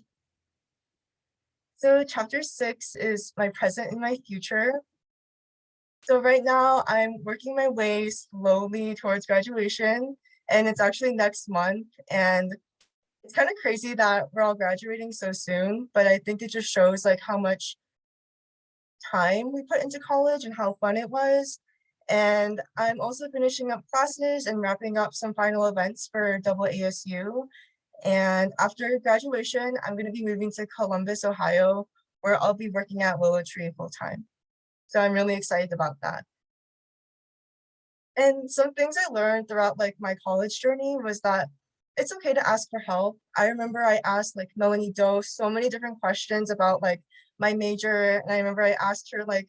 So chapter 6 is my present and my future. So right now I'm working my way slowly towards graduation, and it's actually next month. And it's kind of crazy that we're all graduating so soon, but I think it just shows like how much time we put into college and how fun it was. And I'm also finishing up classes and wrapping up some final events for double ASU. And after graduation, I'm going to be moving to Columbus, Ohio, where I'll be working at Willow Tree full time. So I'm really excited about that. And some things I learned throughout like my college journey was that it's okay to ask for help. I remember I asked like Melanie Doe so many different questions about like my major. And I remember I asked her like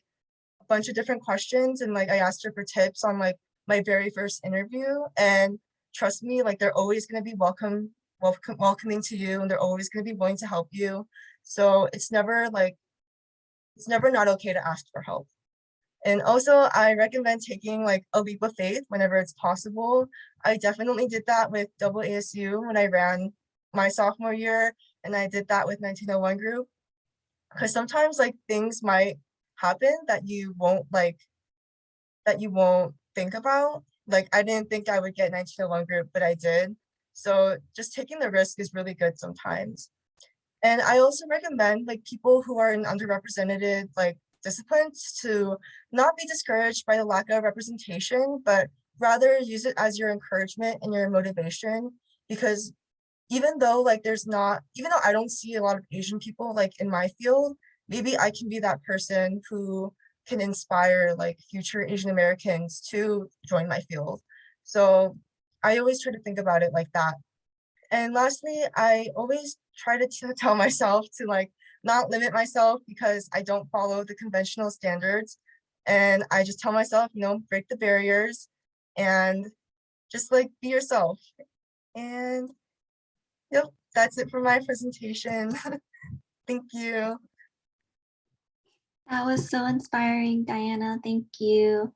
a bunch of different questions, and like I asked her for tips on like my very first interview. And trust me, like they're always going to be welcoming to you, and they're always going to be willing to help you. So it's never like it's never not okay to ask for help. And also, I recommend taking like a leap of faith whenever it's possible. I definitely did that with double ASU when I ran my sophomore year, and I did that with 1901 group. Because sometimes like things might happen that you won't think about. Like I didn't think I would get 1901 group, but I did. So just taking the risk is really good sometimes. And I also recommend like people who are in underrepresented like disciplines to not be discouraged by the lack of representation, but rather use it as your encouragement and your motivation. Because even though even though I don't see a lot of Asian people like in my field, maybe I can be that person who can inspire like future Asian Americans to join my field. So I always try to think about it like that. And lastly, I always try to tell myself to like not limit myself because I don't follow the conventional standards. And I just tell myself, break the barriers and just like be yourself. And yep, that's it for my presentation. Thank you. That was so inspiring, Diana. Thank you.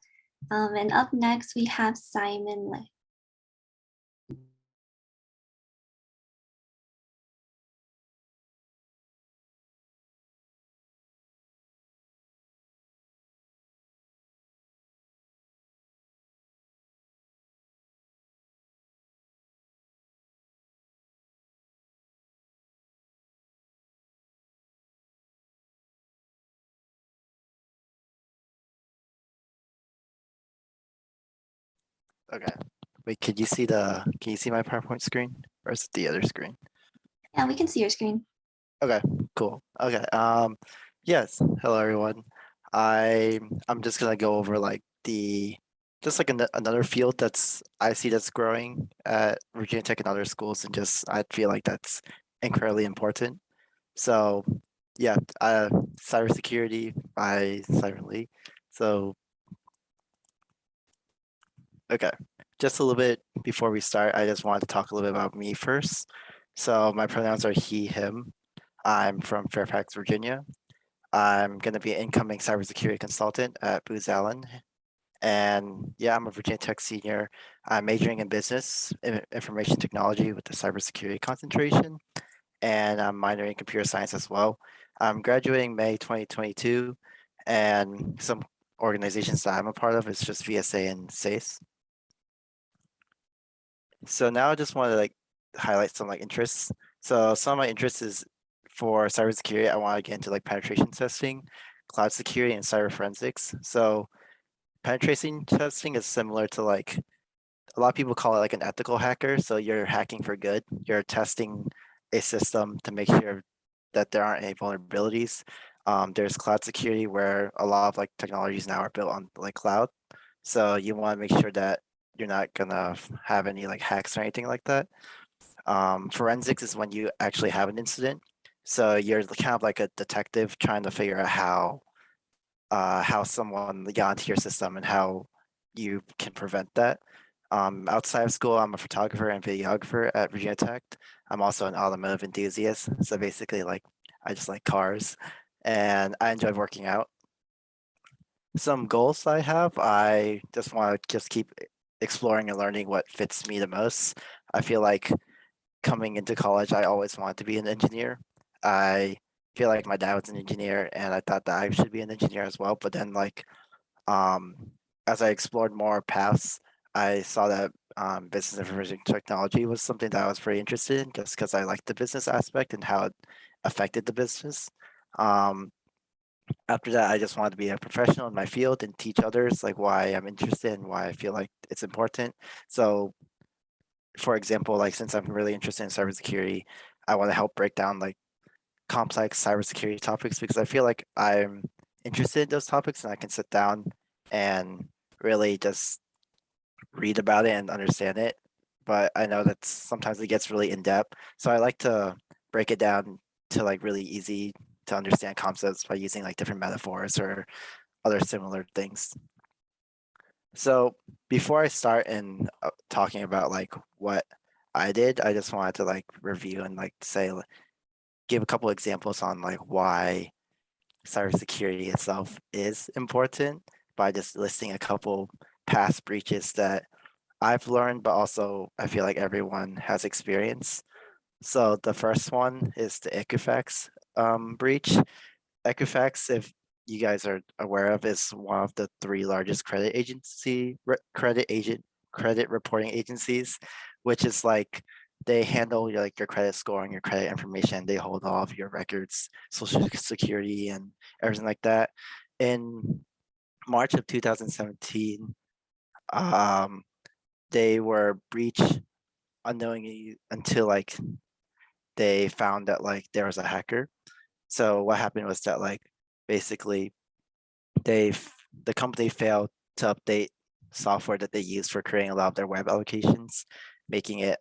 And up next, we have Simon Lei. Okay. Wait, can you see my PowerPoint screen or is it the other screen? Yeah, we can see your screen. Okay, cool. Okay. Yes. Hello everyone. I'm just gonna go over like another field I see that's growing at Virginia Tech and other schools, and just I feel like that's incredibly important. So yeah, cybersecurity by Simon Lee. So okay, just a little bit before we start, I just wanted to talk a little bit about me first. So my pronouns are he, him. I'm from Fairfax, Virginia. I'm going to be an incoming cybersecurity consultant at Booz Allen. And yeah, I'm a Virginia Tech senior. I'm majoring in business, information technology with the cybersecurity concentration. And I'm minoring in computer science as well. I'm graduating May 2022. And some organizations that I'm a part of is just VSA and SACE. So now I just want to like highlight some like interests. So some of my interests is for cybersecurity. I want to get into like penetration testing, cloud security, and cyber forensics. So penetration testing is similar to like a lot of people call it like an ethical hacker. So you're hacking for good. You're testing a system to make sure that there aren't any vulnerabilities. There's cloud security where a lot of like technologies now are built on like cloud. So you want to make sure that you're not gonna have any like hacks or anything like that. Forensics is when you actually have an incident. So you're kind of like a detective trying to figure out how someone got into your system and how you can prevent that. Outside of school, I'm a photographer and videographer at Virginia Tech. I'm also an automotive enthusiast. So basically, like I just like cars, and I enjoy working out. Some goals I have, I just want to just keep exploring and learning what fits me the most. I feel like coming into college, I always wanted to be an engineer. I feel like my dad was an engineer and I thought that I should be an engineer as well. But then like as I explored more paths, I saw that business information technology was something that I was pretty interested in just because I liked the business aspect and how it affected the business. After that, I just wanted to be a professional in my field and teach others like why I'm interested and why I feel like it's important. So for example, like since I'm really interested in cybersecurity, I want to help break down like complex cybersecurity topics because I feel like I'm interested in those topics and I can sit down and really just read about it and understand it. But I know that sometimes it gets really in depth. So I like to break it down to like really easy to understand concepts by using like different metaphors or other similar things. So before I start in talking about like what I did, I just wanted to like review and like say give a couple examples on like why cybersecurity itself is important by just listing a couple past breaches that I've learned, but also I feel like everyone has experienced. So the first one is the Equifax breach. Equifax, if you guys are aware of, is one of the three largest credit reporting agencies, which is like they handle your credit score and your credit information. They hold all of your records, social security, and everything like that. In March of 2017, um, they were breached unknowingly until like they found that like there was a hacker. So what happened was that like basically the company failed to update software that they use for creating a lot of their web applications, making it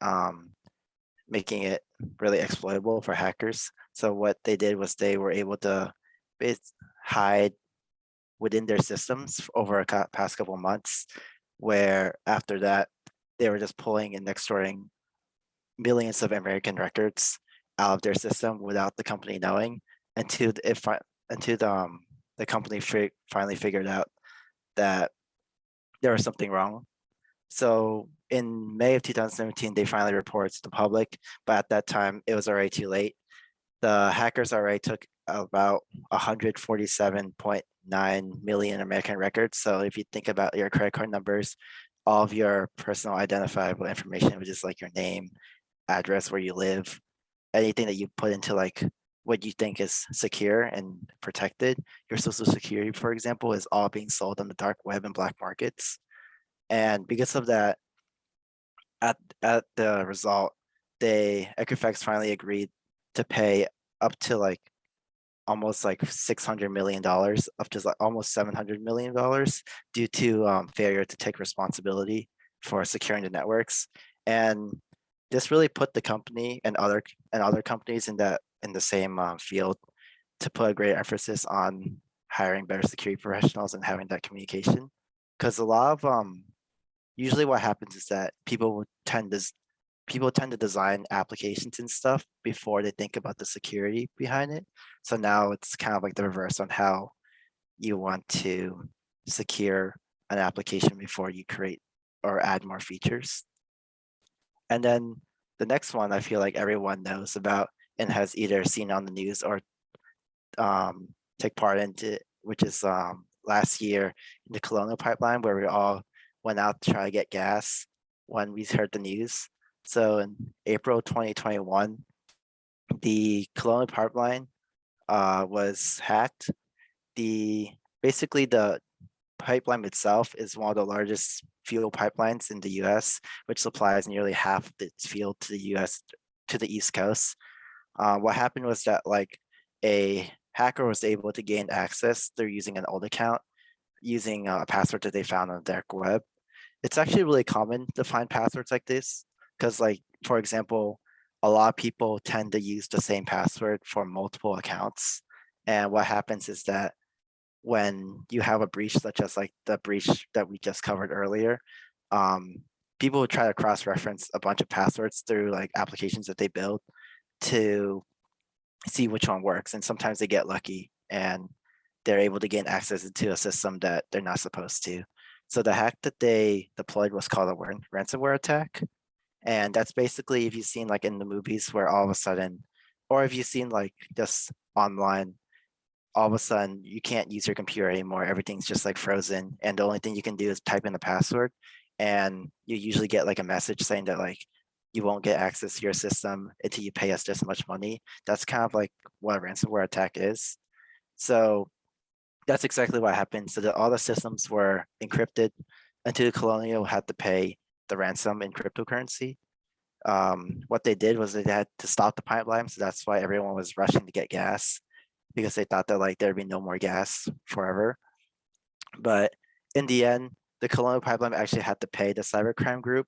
really exploitable for hackers. So what they did was they were able to hide within their systems over a past couple of months, where after that they were just pulling and extorting millions of American records out of their system without the company knowing until the company finally figured out that there was something wrong. So in May of 2017, they finally reported to the public, but at that time it was already too late. The hackers already took about 147.9 million American records. So if you think about your credit card numbers, all of your personal identifiable information, which is like your name, address, where you live, anything that you put into like what you think is secure and protected, your social security, for example, is all being sold on the dark web and black markets. And because of that, at the result, Equifax finally agreed to pay up to like almost like $600 million, up to like almost $700 million due to failure to take responsibility for securing the networks. And this really put the company and other companies in the same field to put a great emphasis on hiring better security professionals and having that communication. Because a lot of usually what happens is that people tend to design applications and stuff before they think about the security behind it. So now it's kind of like the reverse on how you want to secure an application before you create or add more features. And then the next one I feel like everyone knows about and has either seen on the news or take part into, which is last year in the Colonial Pipeline, where we all went out to try to get gas when we heard the news. So in April 2021, the Colonial Pipeline was hacked. Basically the pipeline itself is one of the largest fuel pipelines in the US, which supplies nearly half of its fuel to the US, to the East Coast. What happened was that like a hacker was able to gain access through using an old account, using a password that they found on the dark web. It's actually really common to find passwords like this because, like, for example, a lot of people tend to use the same password for multiple accounts. And what happens is that when you have a breach, such as like the breach that we just covered earlier, people would try to cross-reference a bunch of passwords through like applications that they build to see which one works. And sometimes they get lucky and they're able to gain access into a system that they're not supposed to. So the hack that they deployed was called a ransomware attack. And that's basically, if you've seen like in the movies where all of a sudden, or if you've seen like just online, all of a sudden you can't use your computer anymore. Everything's just like frozen. And the only thing you can do is type in the password. And you usually get like a message saying that like, you won't get access to your system until you pay us this much money. That's kind of like what a ransomware attack is. So that's exactly what happened. So that all the systems were encrypted until the Colonial had to pay the ransom in cryptocurrency. What they did was they had to stop the pipeline. So that's why everyone was rushing to get gas, because they thought that like there'd be no more gas forever. But in the end, the Colonial Pipeline actually had to pay the cybercrime group,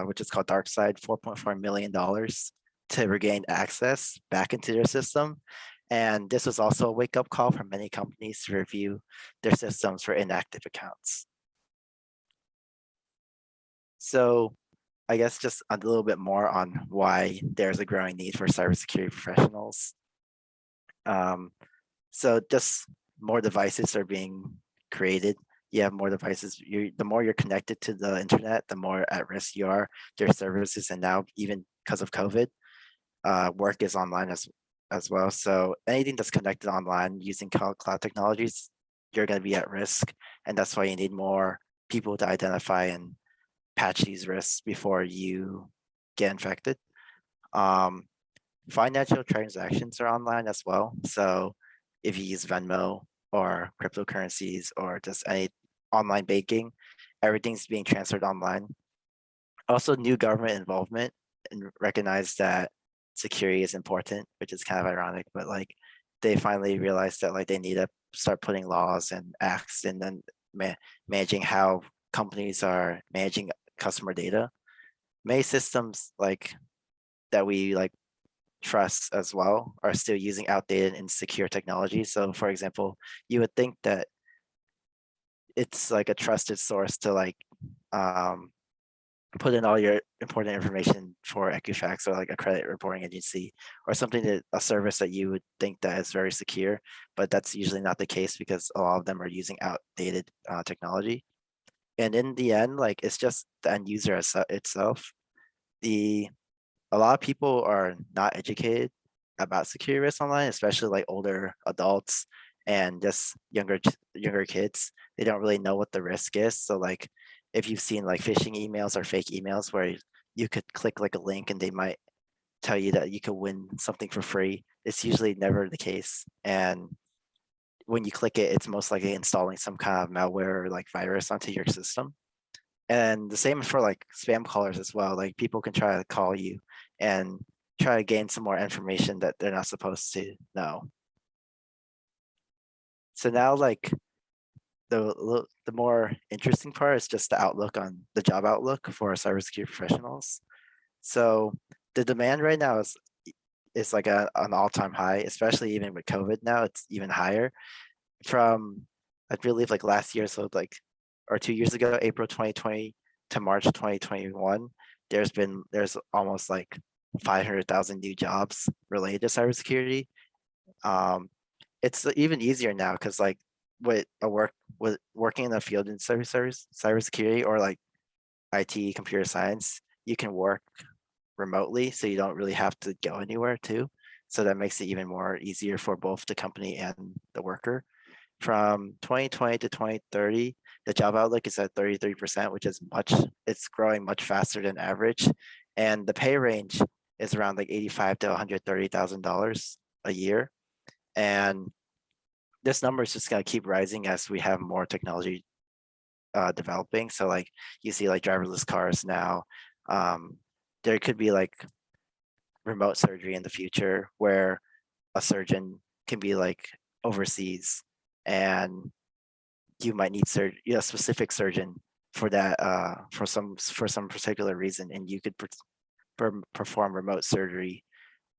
which is called DarkSide, $4.4 million to regain access back into their system. And this was also a wake-up call for many companies to review their systems for inactive accounts. So I guess just a little bit more on why there's a growing need for cybersecurity professionals. So just more devices are being created. You have more devices. The more you're connected to the internet, the more at risk you are. There's services, and now even because of COVID, work is online as well. So anything that's connected online using cloud technologies, you're going to be at risk, and that's why you need more people to identify and patch these risks before you get infected. Financial transactions are online as well. So if you use Venmo or cryptocurrencies or just any online banking, everything's being transferred online. Also, new government involvement and recognize that security is important, which is kind of ironic, but like they finally realized that like they need to start putting laws and acts and then managing how companies are managing customer data. Many systems like that we like trust as well are still using outdated and insecure technology. So for example, you would think that it's like a trusted source to like put in all your important information for Equifax or like a credit reporting agency or something that a service that you would think that is very secure, but that's usually not the case because a lot of them are using outdated technology. And in the end, like it's just the end user itself. A lot of people are not educated about security risks online, especially like older adults and just younger kids. They don't really know what the risk is. So like if you've seen like phishing emails or fake emails where you could click like a link and they might tell you that you could win something for free, it's usually never the case. And when you click it, it's most likely installing some kind of malware or like virus onto your system. And the same for like spam callers as well. Like people can try to call you and try to gain some more information that they're not supposed to know. So now like the more interesting part is just the outlook on the job outlook for cybersecurity professionals. So the demand right now is like an all-time high, especially even with COVID now, it's even higher. From I believe like last year, so like or 2 years ago, April 2020 to March 2021, there's almost like 500,000 new jobs related to cybersecurity. It's even easier now because like with working in the field in cybersecurity or like IT computer science, you can work remotely, so you don't really have to go anywhere too. So that makes it even more easier for both the company and the worker. From 2020 to 2030, the job outlook is at 33%, which is it's growing much faster than average. And the pay range is around like $85,000 to $130,000 a year. And this number is just going to keep rising as we have more technology developing. So like you see like driverless cars now. There could be like remote surgery in the future where a surgeon can be like overseas and you might need a specific surgeon for that for some particular reason, and you could perform remote surgery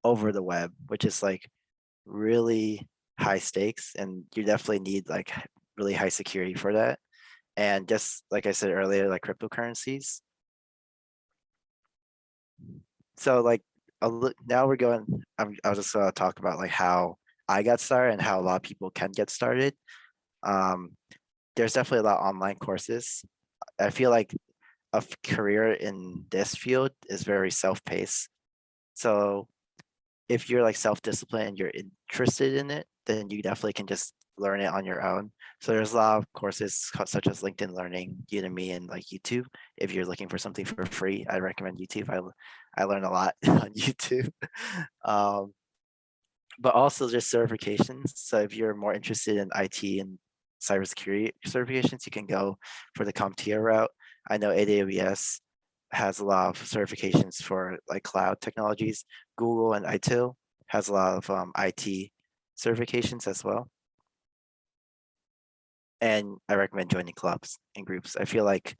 over the web, which is like really high stakes, and you definitely need like really high security for that. And just like I said earlier, like cryptocurrencies. So like now we're going, I'll just talk about like how I got started and how a lot of people can get started. There's definitely a lot of online courses. I feel like a career in this field is very self-paced. So if you're like self-disciplined and you're interested in it, then you definitely can just learn it on your own. So there's a lot of courses such as LinkedIn Learning, Udemy, and like YouTube. If you're looking for something for free, I recommend YouTube. I learn a lot on YouTube. But also just certifications. So if you're more interested in IT and cybersecurity certifications, you can go for the CompTIA route. I know AWS has a lot of certifications for like cloud technologies. Google and ITIL has a lot of IT certifications as well. And I recommend joining clubs and groups. I feel like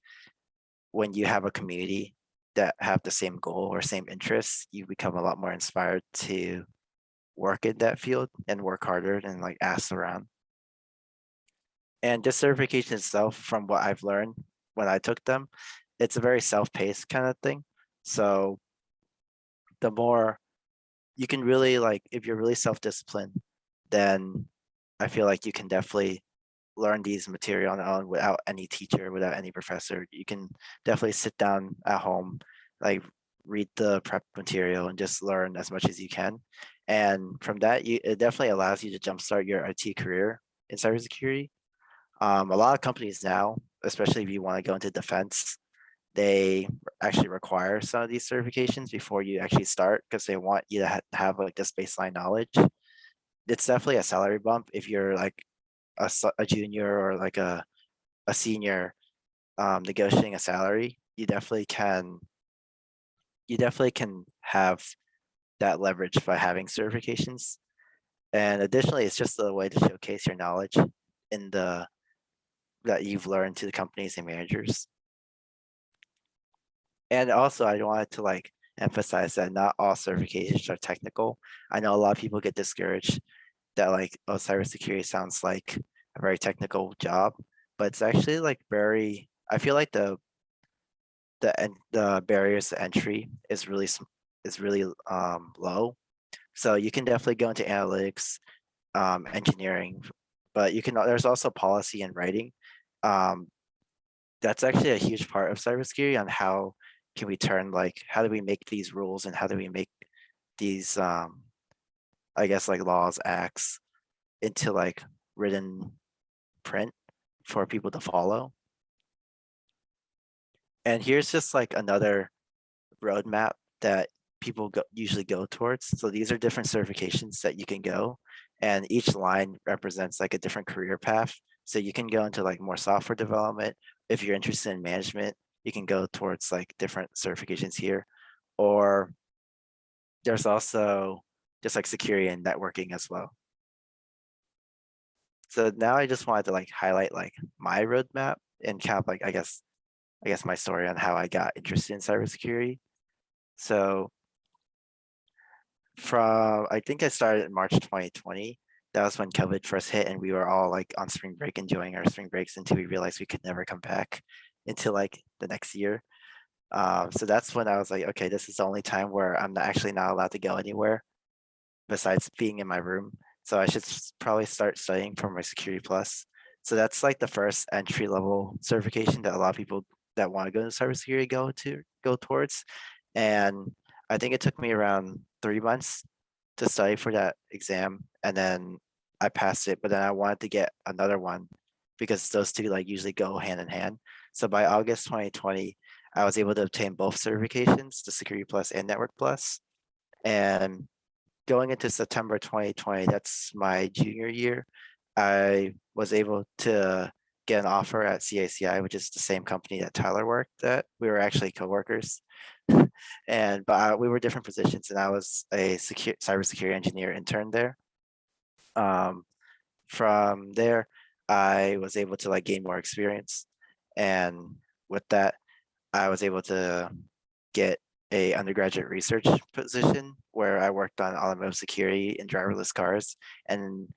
when you have a community that have the same goal or same interests, you become a lot more inspired to work in that field and work harder and like ask around. And this certification itself, from what I've learned when I took them, it's a very self-paced kind of thing. So the more you can really like, if you're really self-disciplined, then I feel like you can definitely learn these material on your own without any teacher, without any professor. You can definitely sit down at home, like read the prep material and just learn as much as you can. And from that, it definitely allows you to jumpstart your IT career in cybersecurity. A lot of companies now, especially if you want to go into defense, they actually require some of these certifications before you actually start because they want you to have like this baseline knowledge. It's definitely a salary bump if you're like a junior or like a senior negotiating a salary. You definitely can have that leverage by having certifications. And additionally, it's just a way to showcase your knowledge in the that you've learned to the companies and managers. And also, I wanted to like emphasize that not all certifications are technical. I know a lot of people get discouraged that like, oh, cybersecurity sounds like a very technical job, but it's actually like very. I feel like the barriers to entry is really low. So you can definitely go into analytics, engineering, but you can. There's also policy and writing. Um, that's actually a huge part of cybersecurity on how can we turn like how do we make these rules and how do we make these I guess like laws, acts into like written print for people to follow. And here's just like another roadmap that people usually go towards. So these are different certifications that you can go, and each line represents like a different career path. So you can go into like more software development. If you're interested in management, you can go towards like different certifications here. Or there's also just like security and networking as well. So now I just wanted to like highlight like my roadmap and kind of like I guess my story on how I got interested in cybersecurity. So from I think I started in March 2020. That was when COVID first hit, and we were all like on spring break enjoying our spring breaks until we realized we could never come back until like the next year. So that's when I was like, okay, this is the only time where I'm actually not allowed to go anywhere besides being in my room. So I should probably start studying for my Security Plus. So that's like the first entry level certification that a lot of people that want to go into cybersecurity go towards. And I think it took me around 3 months to study for that exam, and then I passed it. But then I wanted to get another one because those two like usually go hand in hand. So by August 2020, I was able to obtain both certifications, the Security Plus and Network Plus. And going into September 2020, that's my junior year, I was able to get an offer at CACI, which is the same company that Tyler worked at. We were actually coworkers, but we were different positions, and I was a cybersecurity engineer intern there. From there, I was able to like gain more experience, and with that, I was able to get a undergraduate research position where I worked on automotive security and driverless cars and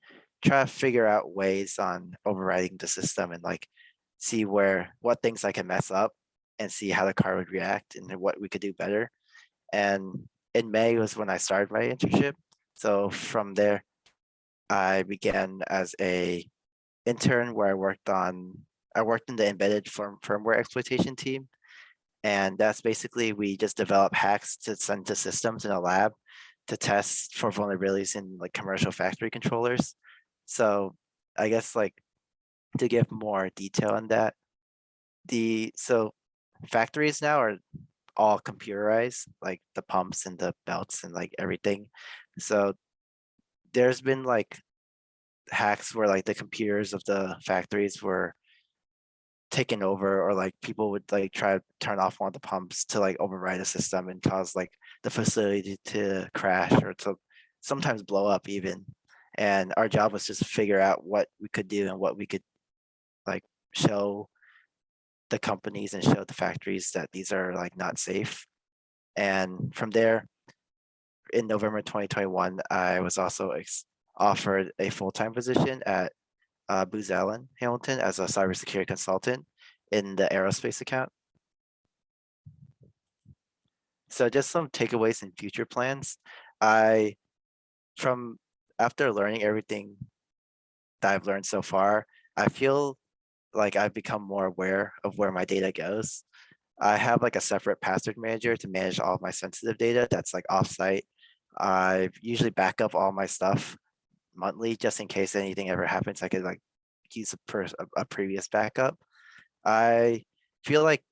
try to figure out ways on overriding the system and like see what things I can mess up and see how the car would react and what we could do better. And in May was when I started my internship. So from there, I began as a intern where I worked in the embedded firmware exploitation team. And that's basically we just develop hacks to send to systems in a lab to test for vulnerabilities in like commercial factory controllers. So I guess like to give more detail on that, so factories now are all computerized, like the pumps and the belts and like everything. So there's been like hacks where like the computers of the factories were taken over, or like people would like try to turn off one of the pumps to like override a system and cause like the facility to crash or to sometimes blow up even. And our job was just to figure out what we could do and what we could like show the companies and show the factories that these are like not safe. And from there, in November 2021, I was also offered a full-time position at Booz Allen Hamilton as a cybersecurity consultant in the aerospace account. So just some takeaways and future plans. After learning everything that I've learned so far, I feel like I've become more aware of where my data goes. I have like a separate password manager to manage all of my sensitive data that's like offsite. I usually back up all my stuff monthly just in case anything ever happens. I could like use a previous backup. I feel like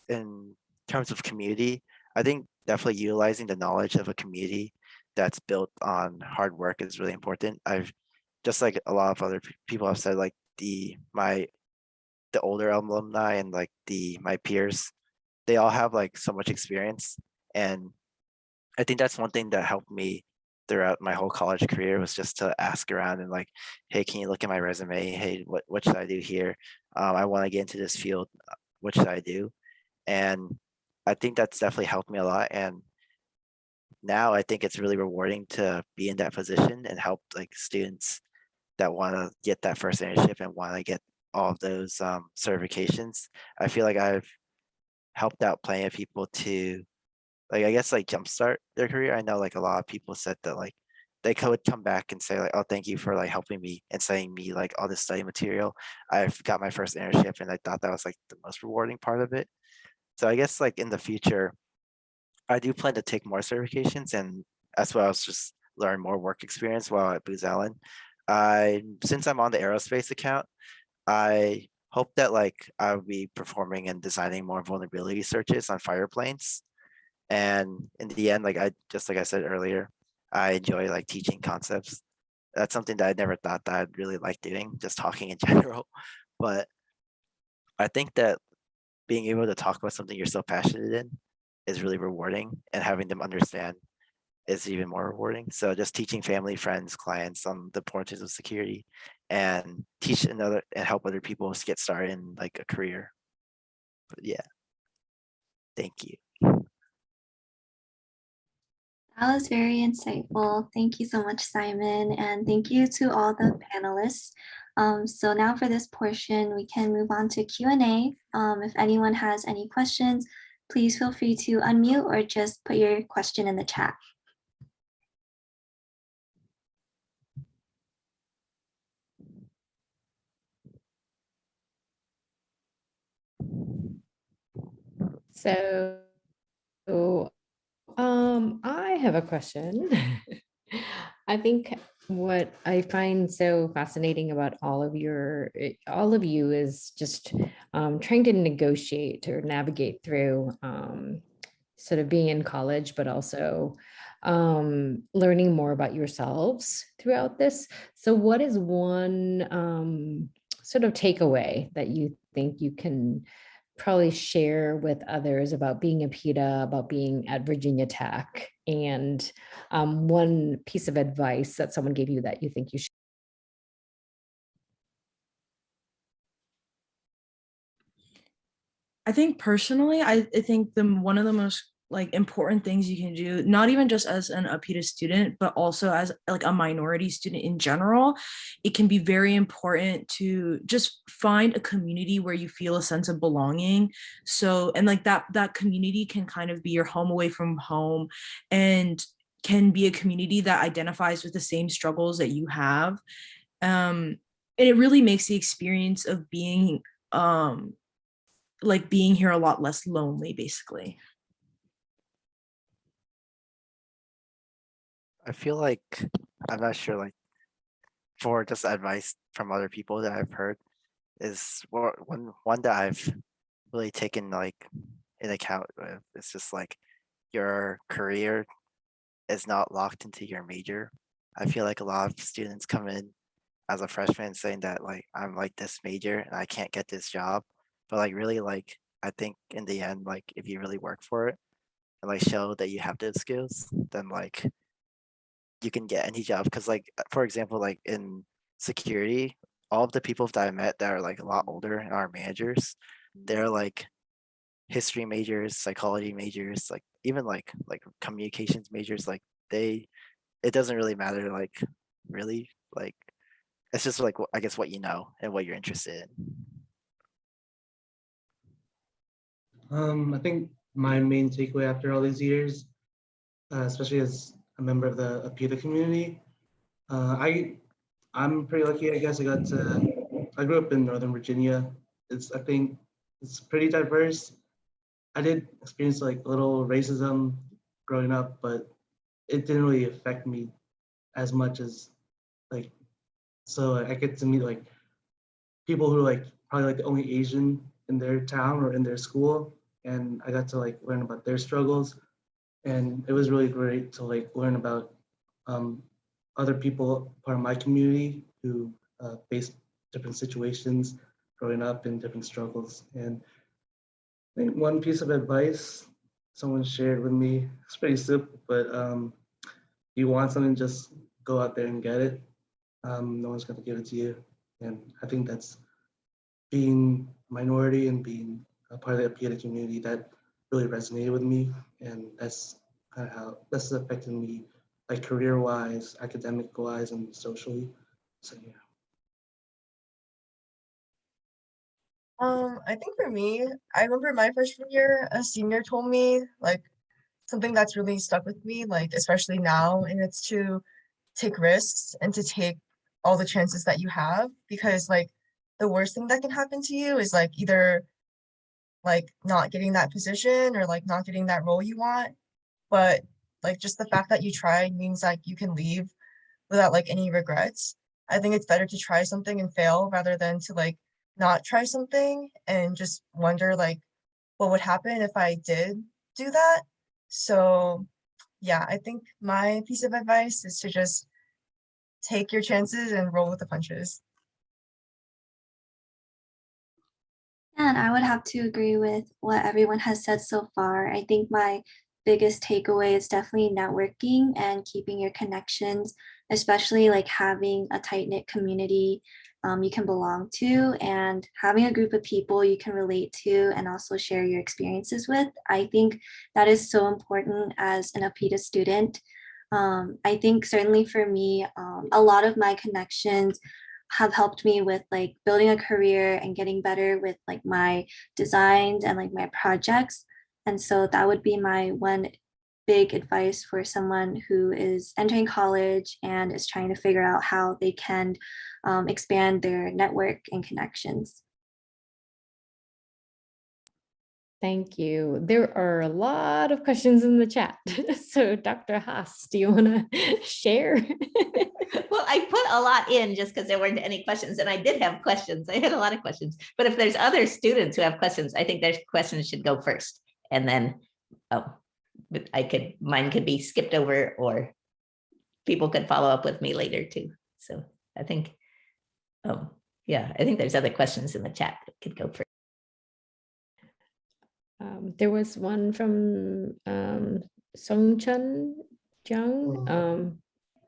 in terms of community, I think definitely utilizing the knowledge of a community that's built on hard work is really important. I've just like a lot of other people have said, like the older alumni and like my peers, they all have like so much experience, and I think that's one thing that helped me throughout my whole college career was just to ask around and like, hey, can you look at my resume? Hey, what should I do here? I want to get into this field. What should I do? And I think that's definitely helped me a lot. And now I think it's really rewarding to be in that position and help like students that want to get that first internship and want to get all of those certifications. I feel like I've helped out plenty of people to like, I guess like jumpstart their career. I know like a lot of people said that like they could come back and say like, oh, thank you for like helping me and sending me like all this study material. I've got my first internship and I thought that was like the most rewarding part of it. So I guess like in the future, I do plan to take more certifications, and as well as just learn more work experience while at Booz Allen. Since I'm on the aerospace account, I hope that like I'll be performing and designing more vulnerability searches on fighter planes. And in the end, like I said earlier, I enjoy like teaching concepts. That's something that I never thought that I'd really like doing, just talking in general. But I think that being able to talk about something you're so passionate in is really rewarding, and having them understand is even more rewarding. So just teaching family, friends, clients on the importance of security and teach another and help other people get started in like a career. But yeah, thank you. That was very insightful. Thank you so much, Simon, and thank you to all the panelists. So now for this portion, we can move on to Q&A. If anyone has any questions, please feel free to unmute or just put your question in the chat. So, I have a question. I think what I find so fascinating about all of you is just trying to negotiate or navigate through sort of being in college, but also learning more about yourselves throughout this. So what is one sort of takeaway that you think you can probably share with others about being a PETA, about being at Virginia Tech, and one piece of advice that someone gave you that you think you should? I think personally, I think one of the most like important things you can do, not even just as an APITA student, but also as like a minority student in general, it can be very important to just find a community where you feel a sense of belonging. So, and like that community can kind of be your home away from home, and can be a community that identifies with the same struggles that you have. And it really makes the experience of being like being here a lot less lonely, basically. I feel like I'm not sure, like for just advice from other people that I've heard is one that I've really taken like in account with. It's just like your career is not locked into your major. I feel like a lot of students come in as a freshman saying that like I'm like this major and I can't get this job. But like really like I think in the end, like if you really work for it and like show that you have those skills, then like you can get any job. Cause like for example, like in security, all of the people that I met that are like a lot older and are managers, they're like history majors, psychology majors, like even like communications majors, like it doesn't really matter, like really like it's just like I guess what you know and what you're interested in. I think my main takeaway after all these years, especially as a member of the APITA community, I I'm pretty lucky, I guess. I grew up in Northern Virginia. I think it's pretty diverse. I did experience like a little racism growing up, but it didn't really affect me as much as like, so I get to meet like people who are like probably like the only Asian in their town or in their school. And I got to like learn about their struggles. And it was really great to like learn about um, other people part of my community who faced different situations growing up and different struggles. And I think one piece of advice someone shared with me, it's pretty simple, but you want something, just go out there and get it. No one's going to give it to you. And I think that's being a minority and being a part of the PETA community that really resonated with me. And that's kind of how that's affected me, like career-wise, academic-wise, and socially. So yeah. I think for me, I remember my freshman year, a senior told me like something that's really stuck with me, like especially now, and it's to take risks and to take all the chances that you have, because like the worst thing that can happen to you is like either like not getting that position or like not getting that role you want. But like just the fact that you tried means like you can leave without like any regrets. I think it's better to try something and fail rather than to like not try something and just wonder like what would happen if I did do that. So yeah, I think my piece of advice is to just take your chances and roll with the punches. And I would have to agree with what everyone has said so far. I think my biggest takeaway is definitely networking and keeping your connections, especially like having a tight knit community you can belong to and having a group of people you can relate to and also share your experiences with. I think that is so important as an APITA student. I think certainly for me, a lot of my connections have helped me with like building a career and getting better with like my designs and like my projects. And so that would be my one big advice for someone who is entering college and is trying to figure out how they can expand their network and connections. Thank you. There are a lot of questions in the chat. So Dr. Haas, do you want to share? Well, I put a lot in just because there weren't any questions, and I did have questions. I had a lot of questions, but if there's other students who have questions, I think their questions should go first, and then but mine could be skipped over, or people could follow up with me later too. So I think, yeah, I think there's other questions in the chat that could go first. There was one from Songchun Jung.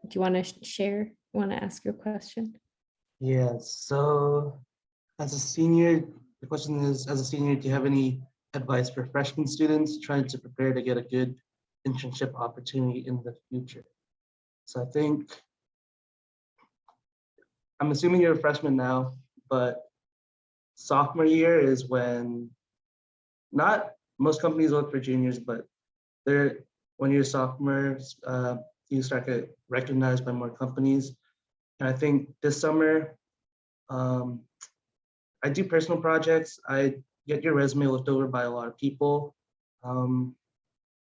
Do you want to share? Want to ask your question? Yeah, so as a senior, the question is, as a senior, do you have any advice for freshman students trying to prepare to get a good internship opportunity in the future? So I think, I'm assuming you're a freshman now, but sophomore year is when, not most companies look for juniors, but when you're a sophomore, you start to get recognized by more companies. And I think this summer, I do personal projects. I get your resume looked over by a lot of people. And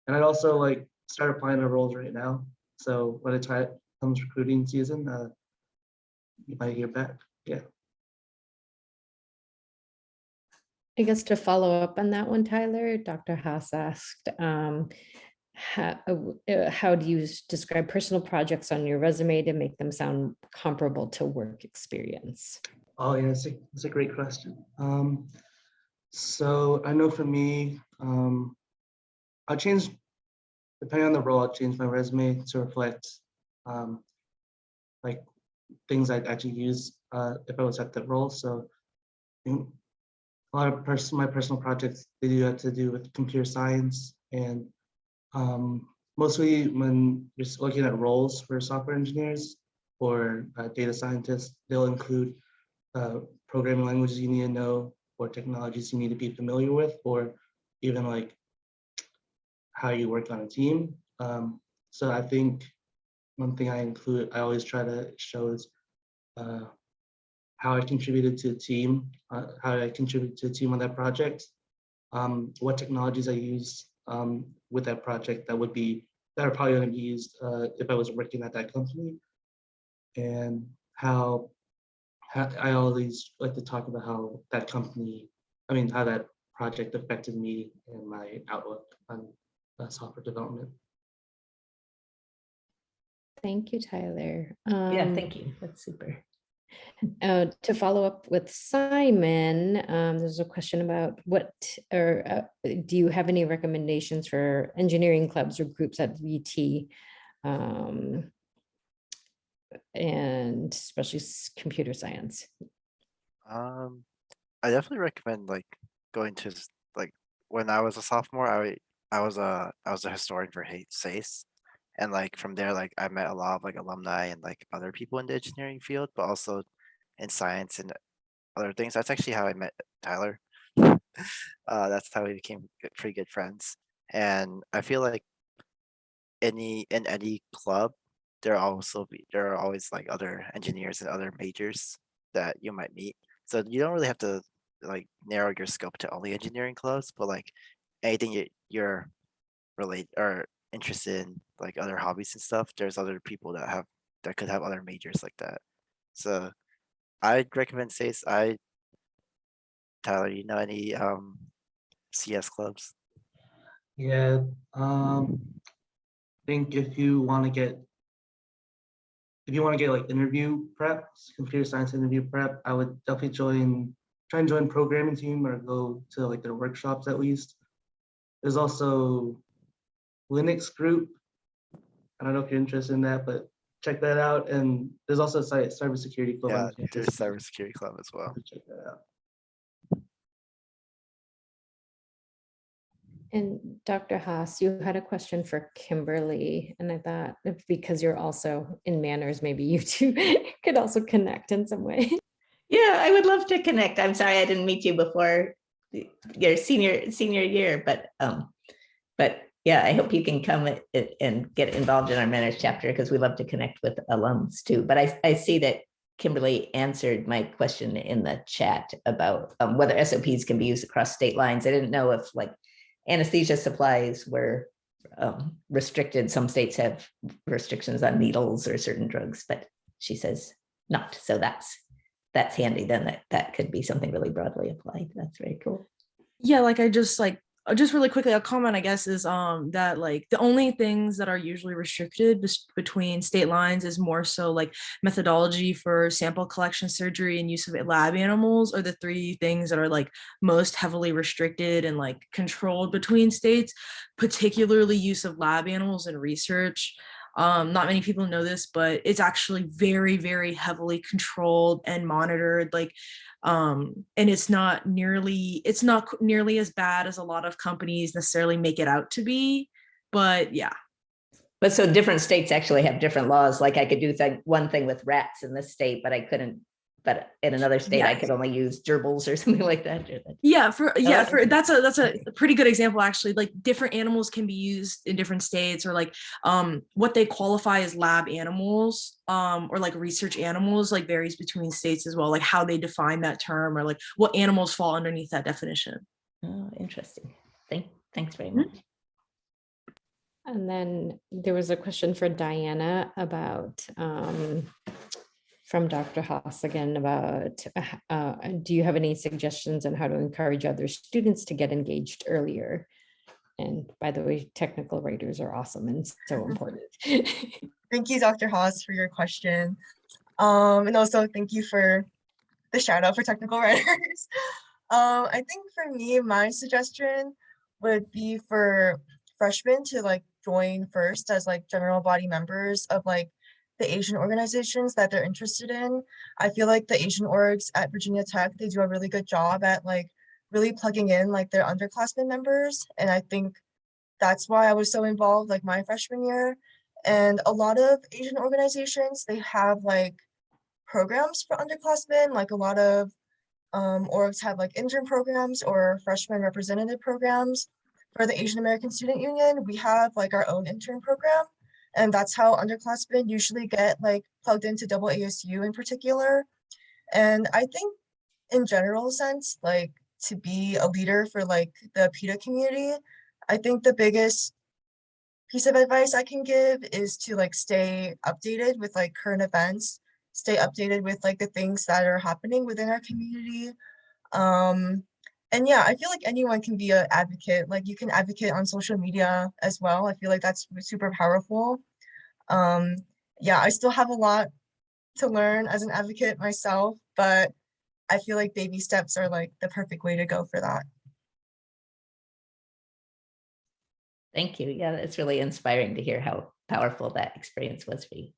I'd also like start applying to roles right now. So when it comes recruiting season, you might hear back. Yeah. I guess to follow up on that one, Tyler, Dr. Haas asked, how do you describe personal projects on your resume to make them sound comparable to work experience? Oh yeah, it's a great question. So I know for me, I'll change, depending on the role, I'll change my resume to reflect like things I'd actually use if I was at that role. So I think a lot of my personal projects, they do have to do with computer science, and mostly when you're looking at roles for software engineers or data scientists, they'll include programming languages you need to know, or technologies you need to be familiar with, or even like how you work on a team. So I think one thing I always try to show is how I contributed to the team, on that project, what technologies I used with that project that are probably going to be used if I was working at that company, and how I always like to talk about how that how that project affected me and my outlook on software development. Thank you, Tyler. Yeah, thank you. That's super. To follow up with Simon, there's a question about do you have any recommendations for engineering clubs or groups at VT? And especially computer science. I definitely recommend like going to like when I was a sophomore, I was a historian for SACE, and like from there like I met a lot of like alumni and like other people in the engineering field, but also in science and other things. That's actually how I met Tyler. That's how we became pretty good friends, and I feel like in any club there are always like other engineers and other majors that you might meet. So you don't really have to like narrow your scope to only engineering clubs, but like anything you're related or interested in, like other hobbies and stuff, there's other people that could have other majors like that. So I'd recommend SACE. Tyler, you know any CS clubs? Yeah, I think if you want to get like interview prep, computer science interview prep, I would definitely try and join programming team or go to like their workshops at least. There's also Linux group. I don't know if you're interested in that, but check that out. And there's also a cybersecurity club Yeah, on campus. there's cybersecurity club as well. Check that out. And Dr. Haas, you had a question for Kimberly, and I thought because you're also in manners, maybe you two could also connect in some way. Yeah, I would love to connect. I'm sorry I didn't meet you before your senior year, but yeah, I hope you can come and get involved in our manners chapter because we love to connect with alums too. But I see that Kimberly answered my question in the chat about whether SOPs can be used across state lines. I didn't know if like anesthesia supplies were restricted. Some states have restrictions on needles or certain drugs, but she says not. So that's handy. Then that could be something really broadly applied. That's very cool. Yeah, like just really quickly, a comment I guess is that like the only things that are usually restricted between state lines is more so like methodology for sample collection, surgery, and use of lab animals are the three things that are like most heavily restricted and like controlled between states, particularly use of lab animals in research. Not many people know this, but it's actually very, very heavily controlled and monitored. Like, and it's not nearly as bad as a lot of companies necessarily make it out to be. But yeah. But so different states actually have different laws. Like I could do one thing with rats in this state, but I couldn't. But in another state, I could only use gerbils or something like that. Yeah, that's a pretty good example actually. Like different animals can be used in different states, or like what they qualify as lab animals or like research animals like varies between states as well. Like how they define that term or like what animals fall underneath that definition. Oh, interesting. Thanks very much. And then there was a question for Diana about from Dr. Haas again about do you have any suggestions on how to encourage other students to get engaged earlier? And by the way, technical writers are awesome and so important. Thank you, Dr. Haas, for your question. And also thank you for the shout out for technical writers. I think for me, my suggestion would be for freshmen to like join first as like general body members of like the Asian organizations that they're interested in. I feel like the Asian orgs at Virginia Tech, they do a really good job at like really plugging in like their underclassmen members. And I think that's why I was so involved like my freshman year. And a lot of Asian organizations, they have like programs for underclassmen, like a lot of orgs have like intern programs or freshman representative programs. For the Asian American Student Union, we have like our own intern program. And that's how underclassmen usually get like plugged into AASU in particular. And I think in general sense, like to be a leader for like the PETA community, I think the biggest piece of advice I can give is to like stay updated with like current events, stay updated with like the things that are happening within our community. And yeah, I feel like anyone can be an advocate. Like you can advocate on social media as well. I feel like that's super powerful. Um, yeah, I still have a lot to learn as an advocate myself, but I feel like baby steps are like the perfect way to go for that. Thank you. Yeah, it's really inspiring to hear how powerful that experience was for you.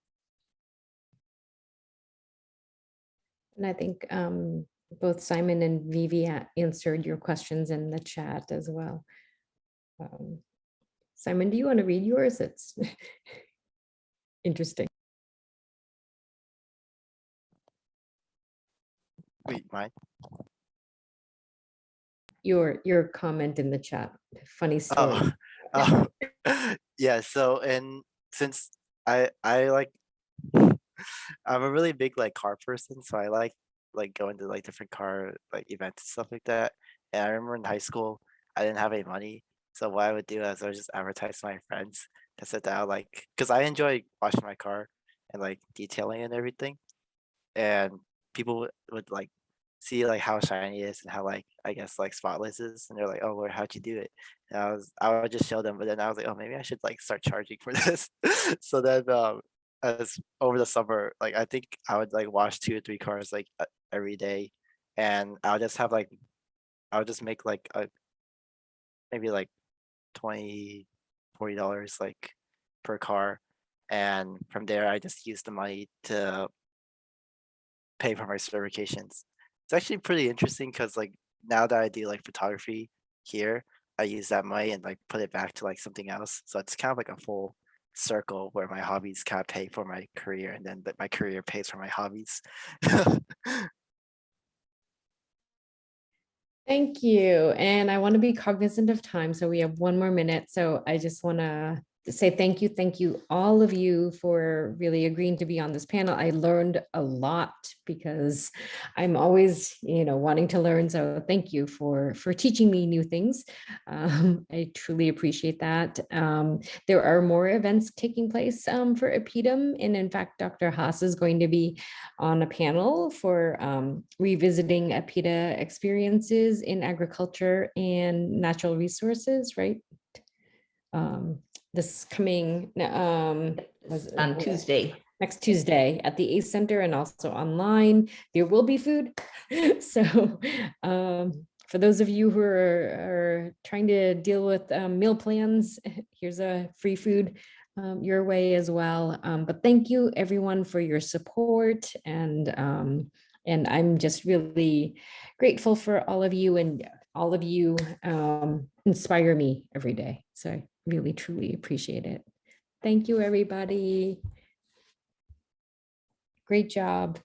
And I think both Simon and Vivi answered your questions in the chat as well. Simon, do you want to read yours? It's interesting. Wait, mine? Your comment in the chat. Funny story. Oh, yeah. So, and since I like, I'm a really big like car person, so I like going to like different car like events and stuff like that. And I remember in high school, I didn't have any money, so what I would do is I would just advertise to my friends to sit down, like, because I enjoy washing my car and like detailing and everything, and people would like see like how shiny it is and how like I guess like spotless is, and they're like, "Oh, well, how'd you do it?" And I would just show them, but then I was like, "Oh, maybe I should like start charging for this." So then as over the summer, like I think I would like wash 2 or 3 cars like every day, and I would just make like maybe like 20, $40 like per car, and from there I just use the money to pay for my certifications. It's actually pretty interesting because like now that I do like photography here, I use that money and like put it back to like something else. So it's kind of like a full circle where my hobbies kind of pay for my career, and then my career pays for my hobbies. Thank you. And I want to be cognizant of time. So we have 1 more minute. So I just want to say thank you, all of you, for really agreeing to be on this panel. I learned a lot because I'm always, wanting to learn. So thank you for teaching me new things. I truly appreciate that. There are more events taking place for APIDM. And in fact, Dr. Haas is going to be on a panel for revisiting APIDA experiences in agriculture and natural resources, right? This coming On Tuesday. next Tuesday at the ACE Center, and also online. There will be food. So for those of you who are trying to deal with meal plans, here's a free food your way as well. But thank you everyone for your support, and I'm just really grateful for all of you, and all of you inspire me every day. So I really, truly appreciate it. Thank you, everybody. Great job.